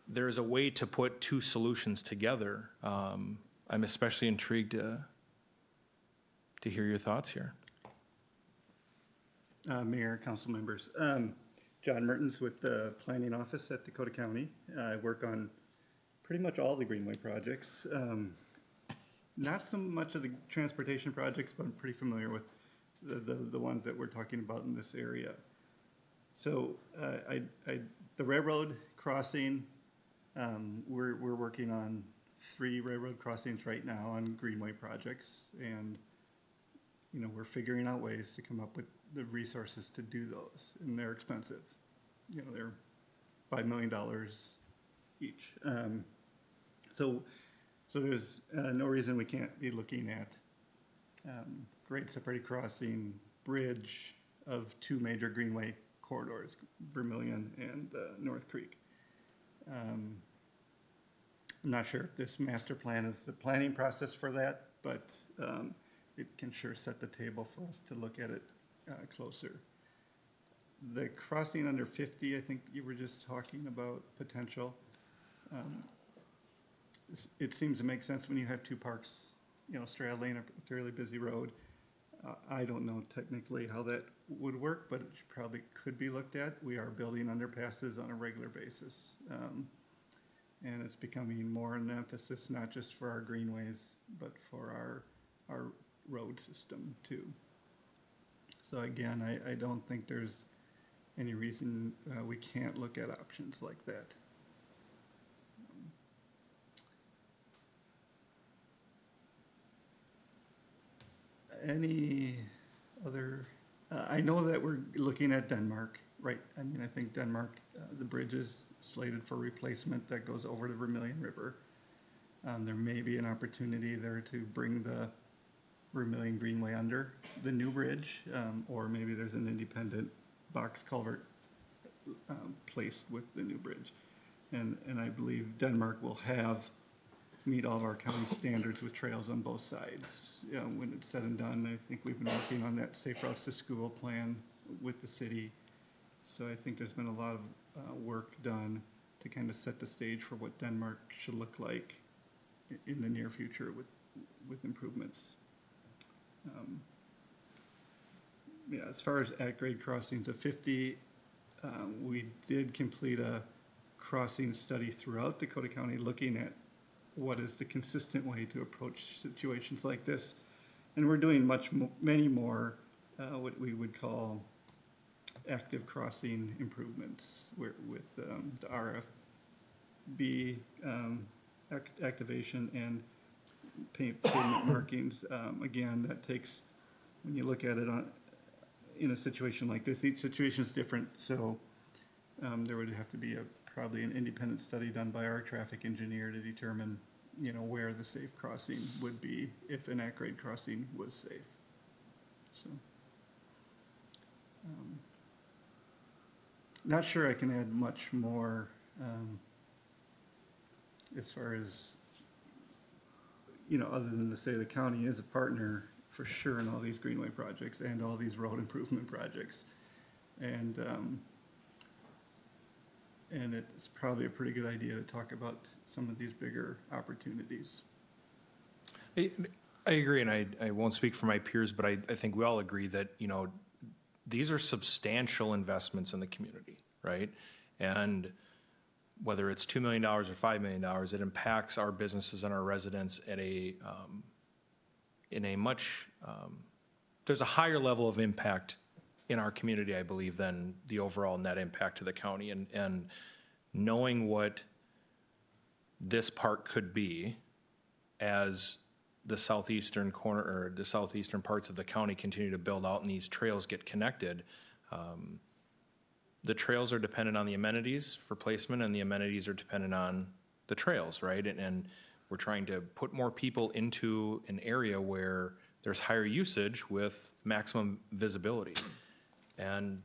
there's a way to put two solutions together. I'm especially intrigued to hear your thoughts here. Mayor, council members. John Mertens with the planning office at Dakota County. I work on pretty much all the Greenway projects. Not so much of the transportation projects, but I'm pretty familiar with the ones that we're talking about in this area. So the railroad crossing, we're working on 3 railroad crossings right now on Greenway projects, and you know, we're figuring out ways to come up with the resources to do those, and they're expensive. You know, they're $5 million each. So there's no reason we can't be looking at grade separated crossing, bridge of 2 major Greenway corridors, Vermilion and North Creek. I'm not sure if this master plan is the planning process for that, but it can sure set the table for us to look at it closer. The crossing under 50, I think you were just talking about potential. It seems to make sense when you have 2 parks, you know, straddling a fairly busy road. I don't know technically how that would work, but it probably could be looked at. We are building underpasses on a regular basis. And it's becoming more an emphasis, not just for our greenways, but for our road system too. So again, I don't think there's any reason we can't look at options like that. Any other, I know that we're looking at Denmark, right? I mean, I think Denmark, the bridge is slated for replacement that goes over the Vermilion River. There may be an opportunity there to bring the Vermilion Greenway under the new bridge, or maybe there's an independent box culvert placed with the new bridge. And I believe Denmark will meet all of our county standards with trails on both sides. You know, when it's said and done, I think we've been working on that Safe Routes to School plan with the city. So I think there's been a lot of work done to kind of set the stage for what Denmark should look like in the near future with improvements. Yeah, as far as at-grade crossings of 50, we did complete a crossing study throughout Dakota County looking at what is the consistent way to approach situations like this. And we're doing many more what we would call active crossing improvements with the RFB activation and pavement markings. Again, that takes, when you look at it in a situation like this, each situation is different. So there would have to be probably an independent study done by our traffic engineer to determine, you know, where the safe crossing would be if an at-grade crossing was safe. So, not sure I can add much more as far as, you know, other than to say the county is a partner for sure in all these Greenway projects and all these road improvement projects. And it's probably a pretty good idea to talk about some of these bigger opportunities. I agree, and I won't speak for my peers, but I think we all agree that, you know, these are substantial investments in the community, right? And whether it's $2 million or $5 million, it impacts our businesses and our residents at a in a much, there's a higher level of impact in our community, I believe, than the overall net impact to the county. And knowing what this park could be as the southeastern corner, or the southeastern parts of the county continue to build out and these trails get connected, the trails are dependent on the amenities for placement, and the amenities are dependent on the trails, right? And we're trying to put more people into an area where there's higher usage with maximum visibility. And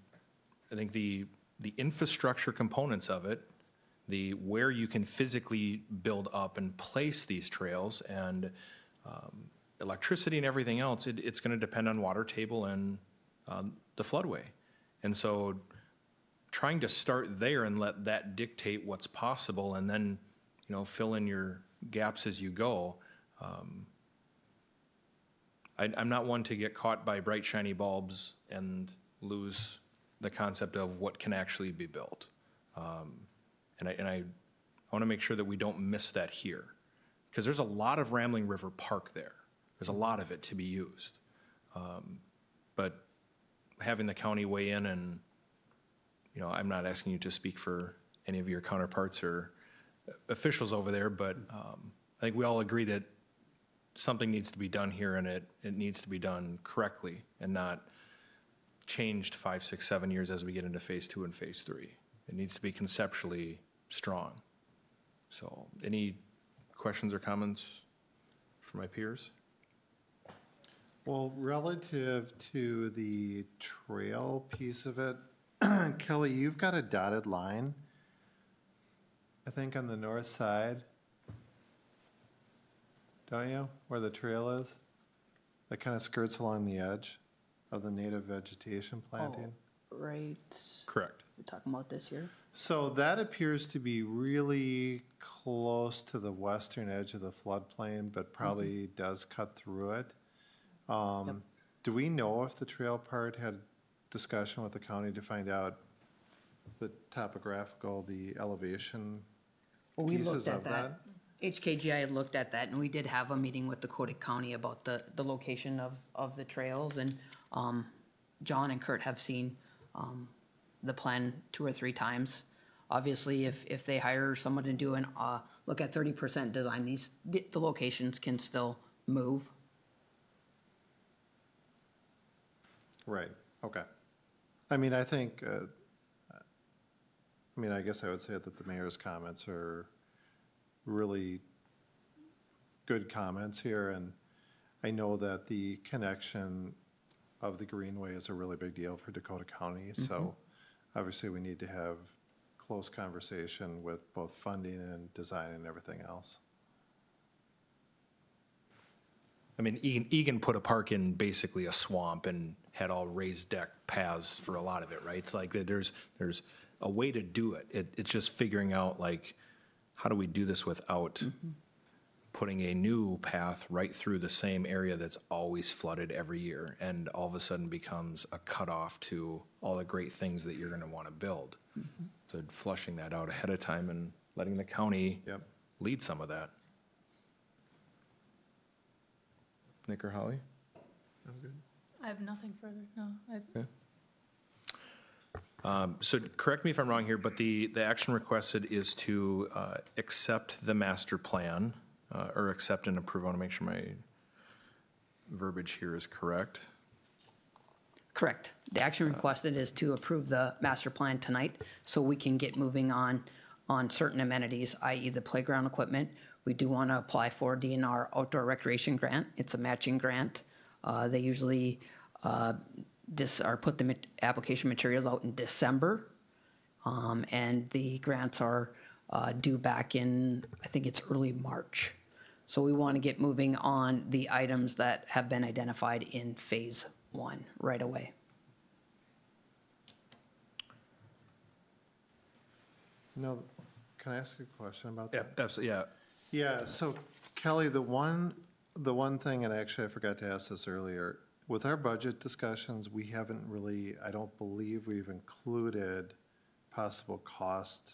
I think the infrastructure components of it, the where you can physically build up and place these trails, and electricity and everything else, it's going to depend on water table and the floodway. And so trying to start there and let that dictate what's possible, and then, you know, fill in your gaps as you go. I'm not one to get caught by bright, shiny bulbs and lose the concept of what can actually be built. And I want to make sure that we don't miss that here, because there's a lot of Rambling River Park there. There's a lot of it to be used. But having the county weigh in, and, you know, I'm not asking you to speak for any of your counterparts or officials over there, but I think we all agree that something needs to be done here, and it needs to be done correctly and not changed 5, 6, 7 years as we get into phase 2 and phase 3. It needs to be conceptually strong. So any questions or comments from my peers? Well, relative to the trail piece of it, Kelly, you've got a dotted line, I think, on the north side, don't you, where the trail is? That kind of skirts along the edge of the native vegetation planting. Right. Correct. You're talking about this here? So that appears to be really close to the western edge of the floodplain, but probably does cut through it. Do we know if the trail part had discussion with the county to find out the topographical, the elevation Well, we pieces looked at of that. HKGI had looked at that, and we did have a meeting with Dakota County about the location of the trails, and John and Kurt have seen the plan 2 or 3 times. Obviously, if they hire someone to do an look at 30% design, the locations can still move. Right, okay. I mean, I think, I guess I would say that the mayor's comments are really good comments here, and I know that the connection of the Greenway is a really big deal for Dakota County, so obviously we need to have close conversation with both funding and design and everything else. I mean, Egan put a park in basically a swamp and had all raised deck paths for a lot of it, right? It's like there's a way to do it. It's just figuring out, like, how do we do this without putting a new path right through the same area that's always flooded every year, and all of a sudden becomes a cutoff to all the great things that you're going to want to build. So flushing that out ahead of time and letting the county lead some of that. Nick or Holly? I'm good. I have nothing further, no. So correct me if I'm wrong here, but the action requested is to accept the master plan, or accept and approve. I want to make sure my verbiage here is correct. Correct. The action requested is to approve the master plan tonight, so we can get moving on certain amenities, i.e. the playground equipment. We do want to apply for DNR outdoor recreation grant. It's a matching grant. They usually put the application materials out in December, and the grants are due back in, I think it's early March. So we want to get moving on the items that have been identified in phase 1 right away. No, can I ask a question about that? Yeah, absolutely, yeah. Yeah, so Kelly, the one thing, and actually I forgot to ask this earlier, with our budget discussions, we haven't really, I don't believe we've included possible cost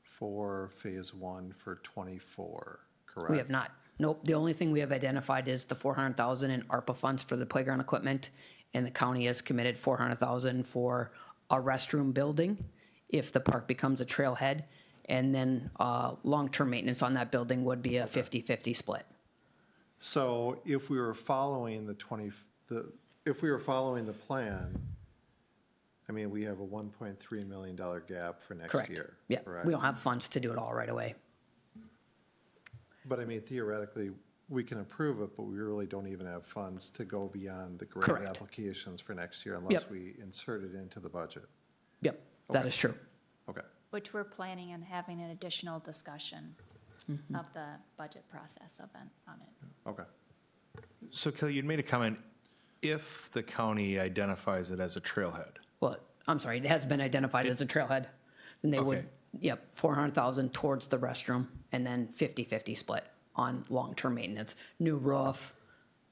for phase 1 for '24, correct? We have not. Nope, the only thing we have identified is the 400,000 in ARPA funds for the playground equipment, and the county has committed 400,000 for a restroom building if the park becomes a trailhead, and then long-term maintenance on that building would be a 50-50 split. So if we were following if we were following the plan, I mean, we have a $1.3 million gap for next Correct. year. Yeah, correct? we don't have funds to do it all right away. But I mean, theoretically, we can approve it, but we really don't even have funds to go beyond the grant Correct. applications for next year unless Yep. we insert it into the budget. Yep, that Okay. is true. Okay. Which we're planning on having an additional discussion Mm-hmm. of the budget process on it. Okay. So Kelly, you'd made a comment, if the county identifies it as a trailhead. Well, I'm sorry, it has been identified as a trailhead. Then they would, Okay. yep, 400,000 towards the restroom, and then 50-50 split on long-term maintenance, new roof,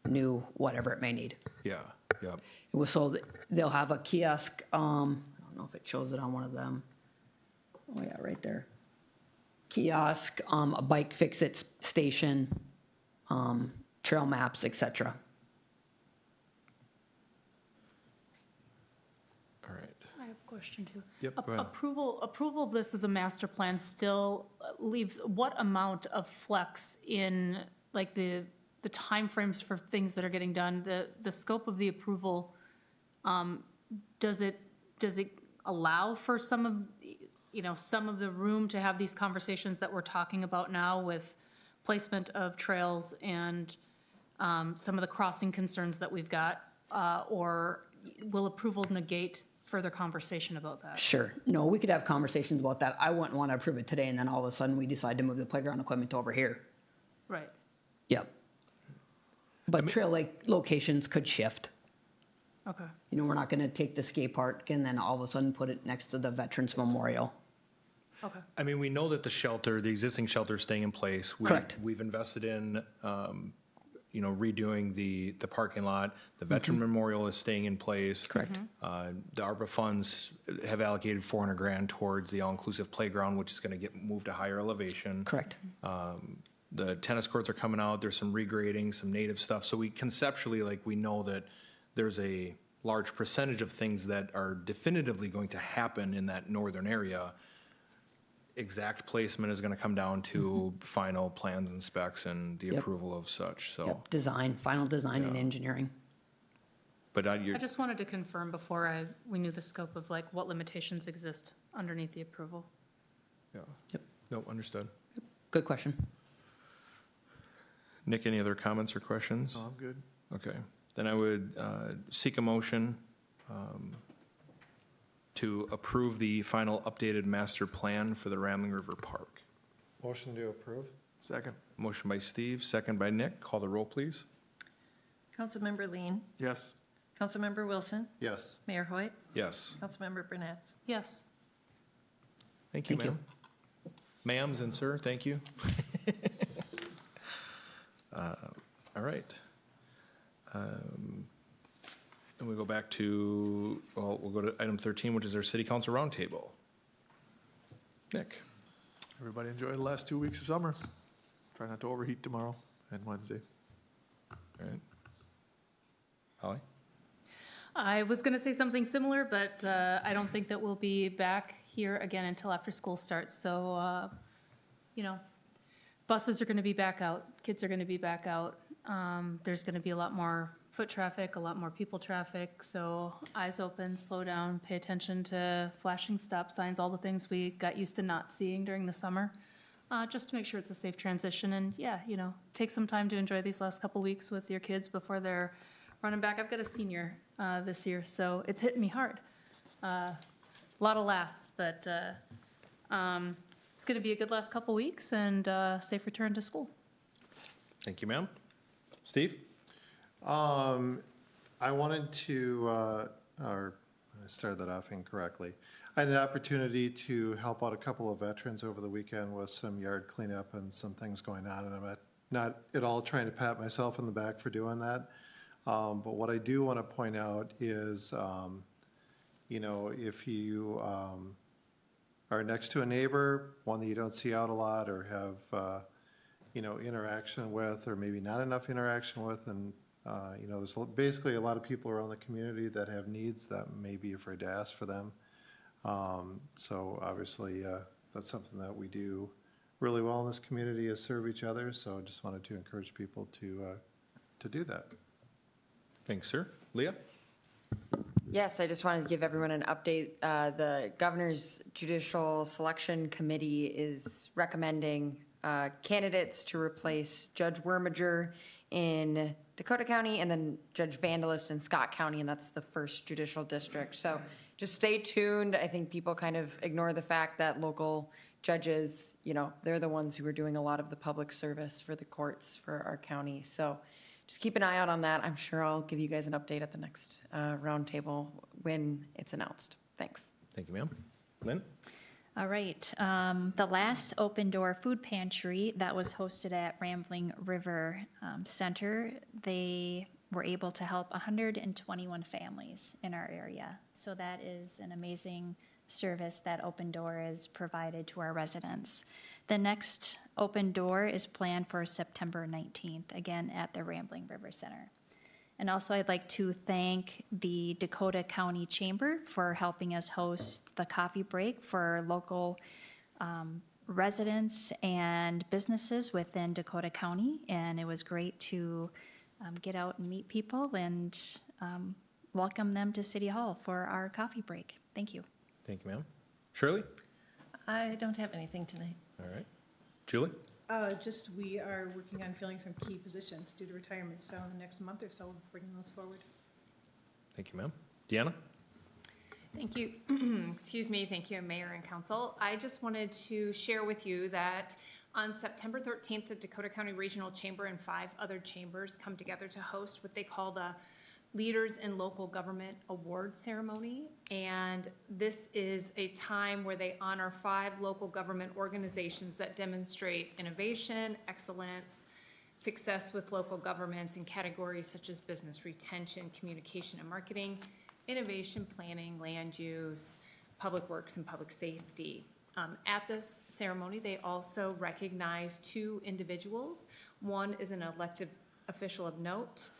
new whatever it may need. Yeah, yeah. So they'll have a kiosk, I don't know if it shows it on one of them. Oh yeah, right there. Kiosk, a bike fix-it station, trail maps, etc. All right. I have a question too. Yep, go ahead. Approval of this as a master plan still leaves what amount of flex in like the timeframes for things that are getting done? The scope of the approval, does it allow for some of the room to have these conversations that we're talking about now with placement of trails and some of the crossing concerns that we've got? Or will approval negate further conversation about that? Sure. No, we could have conversations about that. I wouldn't want to approve it today, and then all of a sudden we decide to move the playground equipment over here. Right. Yep. But trail lake locations could shift. Okay. You know, we're not going to take the skate park and then all of a sudden put it next to the Veterans Memorial. Okay. I mean, we know that the existing shelter is staying in place. Correct. We've invested in, redoing the parking lot. The Veteran Memorial is staying in place. Correct. The ARPA funds have allocated $400,000 towards the all-inclusive playground, which is going to get moved to higher elevation. Correct. The tennis courts are coming out. There's some regrading, some native stuff. So we conceptually, we know that there's a large percentage of things that are definitively going to happen in that northern area. Exact placement is going to come down to final plans and specs and the Yep. approval of such, so. Yep. Design, final design and engineering. But I just wanted to confirm before we knew the scope of like what limitations exist underneath the approval. yeah. Yep. No, understood. Good question. Nick, any other comments or questions? No, I'm good. Okay, then I would seek a motion to approve the final updated master plan for the Ramling River Park. Motion to approve? Second. Motion by Steve, second by Nick. Call the roll, please. Councilmember Lean, Yes. Councilmember Wilson, Yes. Mayor Hoyt, Yes. Councilmember Burnett. Yes. Thank you, Thank you. ma'am. Ma'ams and sir, thank you. All right. And we go back to, we'll go to item 13, which is our city council roundtable. Nick? Everybody enjoy the last 2 weeks of summer. Try not to overheat tomorrow and Wednesday. All right. Holly? I was going to say something similar, but I don't think that we'll be back here again until after school starts. So, buses are going to be back out, kids are going to be back out. There's going to be a lot more foot traffic, a lot more people traffic. So eyes open, slow down, pay attention to flashing stop signs, all the things we got used to not seeing during the summer, just to make sure it's a safe transition. And yeah, take some time to enjoy these last couple weeks with your kids before they're running back. I've got a senior this year, so it's hitting me hard. A lot of laughs, but it's going to be a good last couple weeks and safe return to school. Thank you, ma'am. Steve? I wanted to, or I started that off incorrectly. I had an opportunity to help out a couple of veterans over the weekend with some yard cleanup and some things going on, and I'm not at all trying to pat myself on the back for doing that. But what I do want to point out is, if you are next to a neighbor, one that you don't see out a lot, or have interaction with, or maybe not enough interaction with. And, there's basically a lot of people around the community that have needs that may be afraid to ask for them. So obviously, that's something that we do really well in this community, is serve each other. So I just wanted to encourage people to do that. Thanks, sir. Leah? Yes, I just wanted to give everyone an update. The Governor's Judicial Selection Committee is recommending candidates to replace Judge Wormager in Dakota County and then Judge Vandalist in Scott County, and that's the first judicial district. So just stay tuned. I think people kind of ignore the fact that local judges, they're the ones who are doing a lot of the public service for the courts for our county. So just keep an eye out on that. I'm sure I'll give you guys an update at the next roundtable when it's announced. Thanks. Thank you, ma'am. Lynn? All right, the last Open Door Food Pantry that was hosted at Rambling River Center, they were able to help 121 families in our area. So that is an amazing service that Open Door has provided to our residents. The next Open Door is planned for September 19th, again at the Rambling River Center. And also I'd like to thank the Dakota County Chamber for helping us host the coffee break for local residents and businesses within Dakota County. And it was great to get out and meet people and welcome them to City Hall for our coffee break. Thank you. Thank you, ma'am. Shirley? I don't have anything tonight. All right. Julie? Just we are working on filling some key positions due to retirement, so in the next month or so, we'll bring those forward. Thank you, ma'am. Deanna? Thank you. Excuse me. Thank you, Mayor and Council. I just wanted to share with you that on September 13th, the Dakota County Regional Chamber and 5 other chambers come together to host what they call the Leaders in Local Government Award Ceremony. And this is a time where they honor 5 local government organizations that demonstrate innovation, excellence, success with local governments in categories such as business retention, communication and marketing, innovation planning, land use, public works, and public safety. At this ceremony, they also recognize 2 individuals. One is an elected official of note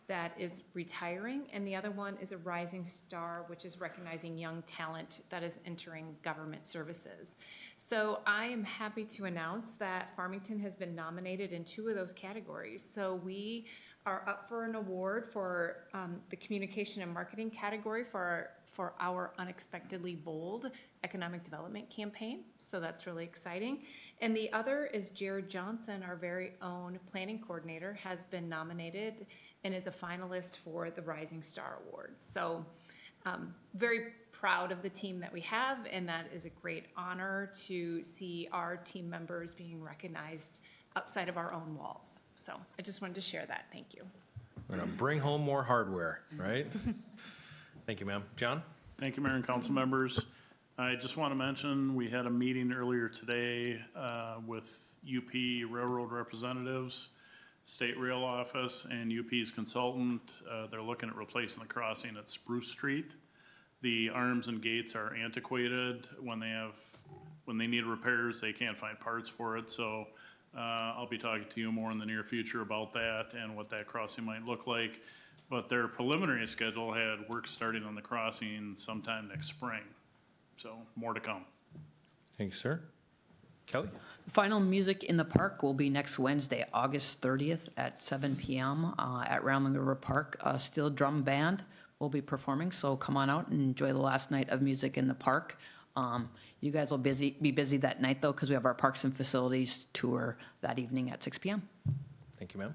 that is retiring, and the other one is a rising star, which is recognizing young talent that is entering government services. So I am happy to announce that Farmington has been nominated in 2 of those categories. So we are up for an award for the communication and marketing category for our Unexpectedly Bold economic development campaign. So that's really exciting. And the other is Jared Johnson, our very own planning coordinator, has been nominated and is a finalist for the Rising Star Award. So very proud of the team that we have, and that is a great honor to see our team members being recognized outside of our own walls. So I just wanted to share that. Thank you. We're going to bring home more hardware, right? Thank you, ma'am. John? Thank you, Mayor and council members. I just want to mention we had a meeting earlier today with UP Railroad representatives, State Rail Office, and UP's consultant. They're looking at replacing the crossing at Spruce Street. The arms and gates are antiquated. When they need repairs, they can't find parts for it. So I'll be talking to you more in the near future about that and what that crossing might look like. But their preliminary schedule had work starting on the crossing sometime next spring. So more to come. Thank you, sir. Kelly? Final music in the park will be next Wednesday, August 30th at 7 p.m. At Rambling River Park. A steel drum band will be performing, so come on out and enjoy the last night of music in the park. You guys will be busy that night, though, because we have our Parks and Facilities tour that evening at 6 p.m. Thank you, ma'am.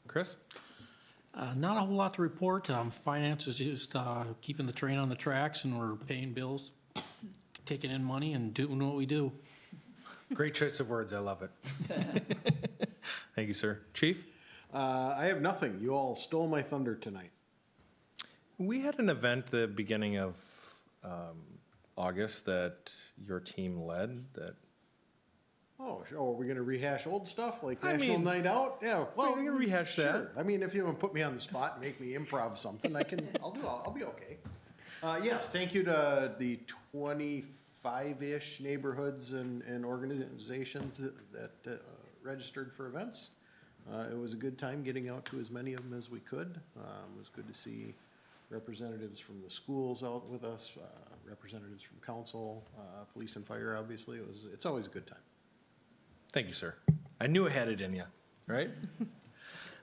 Chris? Not a whole lot to report. Finance is just keeping the train on the tracks, and we're paying bills, taking in money, and doing what we do. Great choice of words. I love it. Thank you, sir. Chief? I have nothing. You all stole my thunder tonight. We had an event the beginning of August that your team led that. Oh, are we going to rehash old stuff like National Night Out? Yeah, well, we can rehash sure. I mean, if you want to put me on the spot and make me improv something, I'll be okay. Yes, thank you to the 25-ish neighborhoods and organizations that registered for events. It was a good time getting out to as many of them as we could. It was good to see representatives from the schools out with us, representatives from council, police and fire, obviously. It's always a good time. Thank you, sir. I knew it had it in you, right?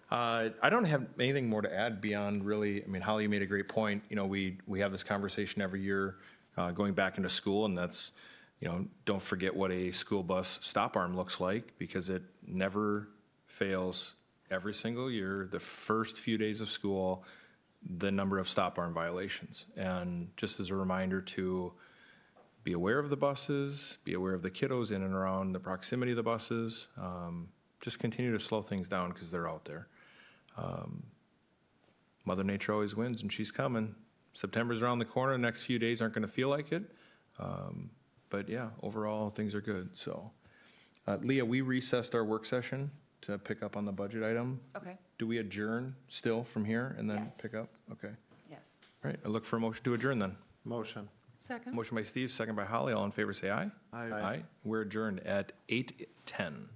I don't have anything more to add beyond really, I mean, Holly, you made a great point. You know, we have this conversation every year going back into school, and that's, you know, don't forget what a school bus stop arm looks like, because it never fails every single year. The first few days of school, the number of stop arm violations. And just as a reminder to be aware of the buses, be aware of the kiddos in and around the proximity of the buses. Just continue to slow things down because they're out there. Mother Nature always wins, and she's coming. September's around the corner. The next few days aren't going to feel like it. But yeah, overall, things are good. So, Leah, we recessed our work session to pick up on the budget item. Okay. Do we adjourn still from here and then Yes. pick up? Okay. Yes. All right, I look for a motion to adjourn then. Motion. Second. Motion by Steve, second by Holly. All in favor, say aye. Aye. Aye. We're adjourned at 8:10.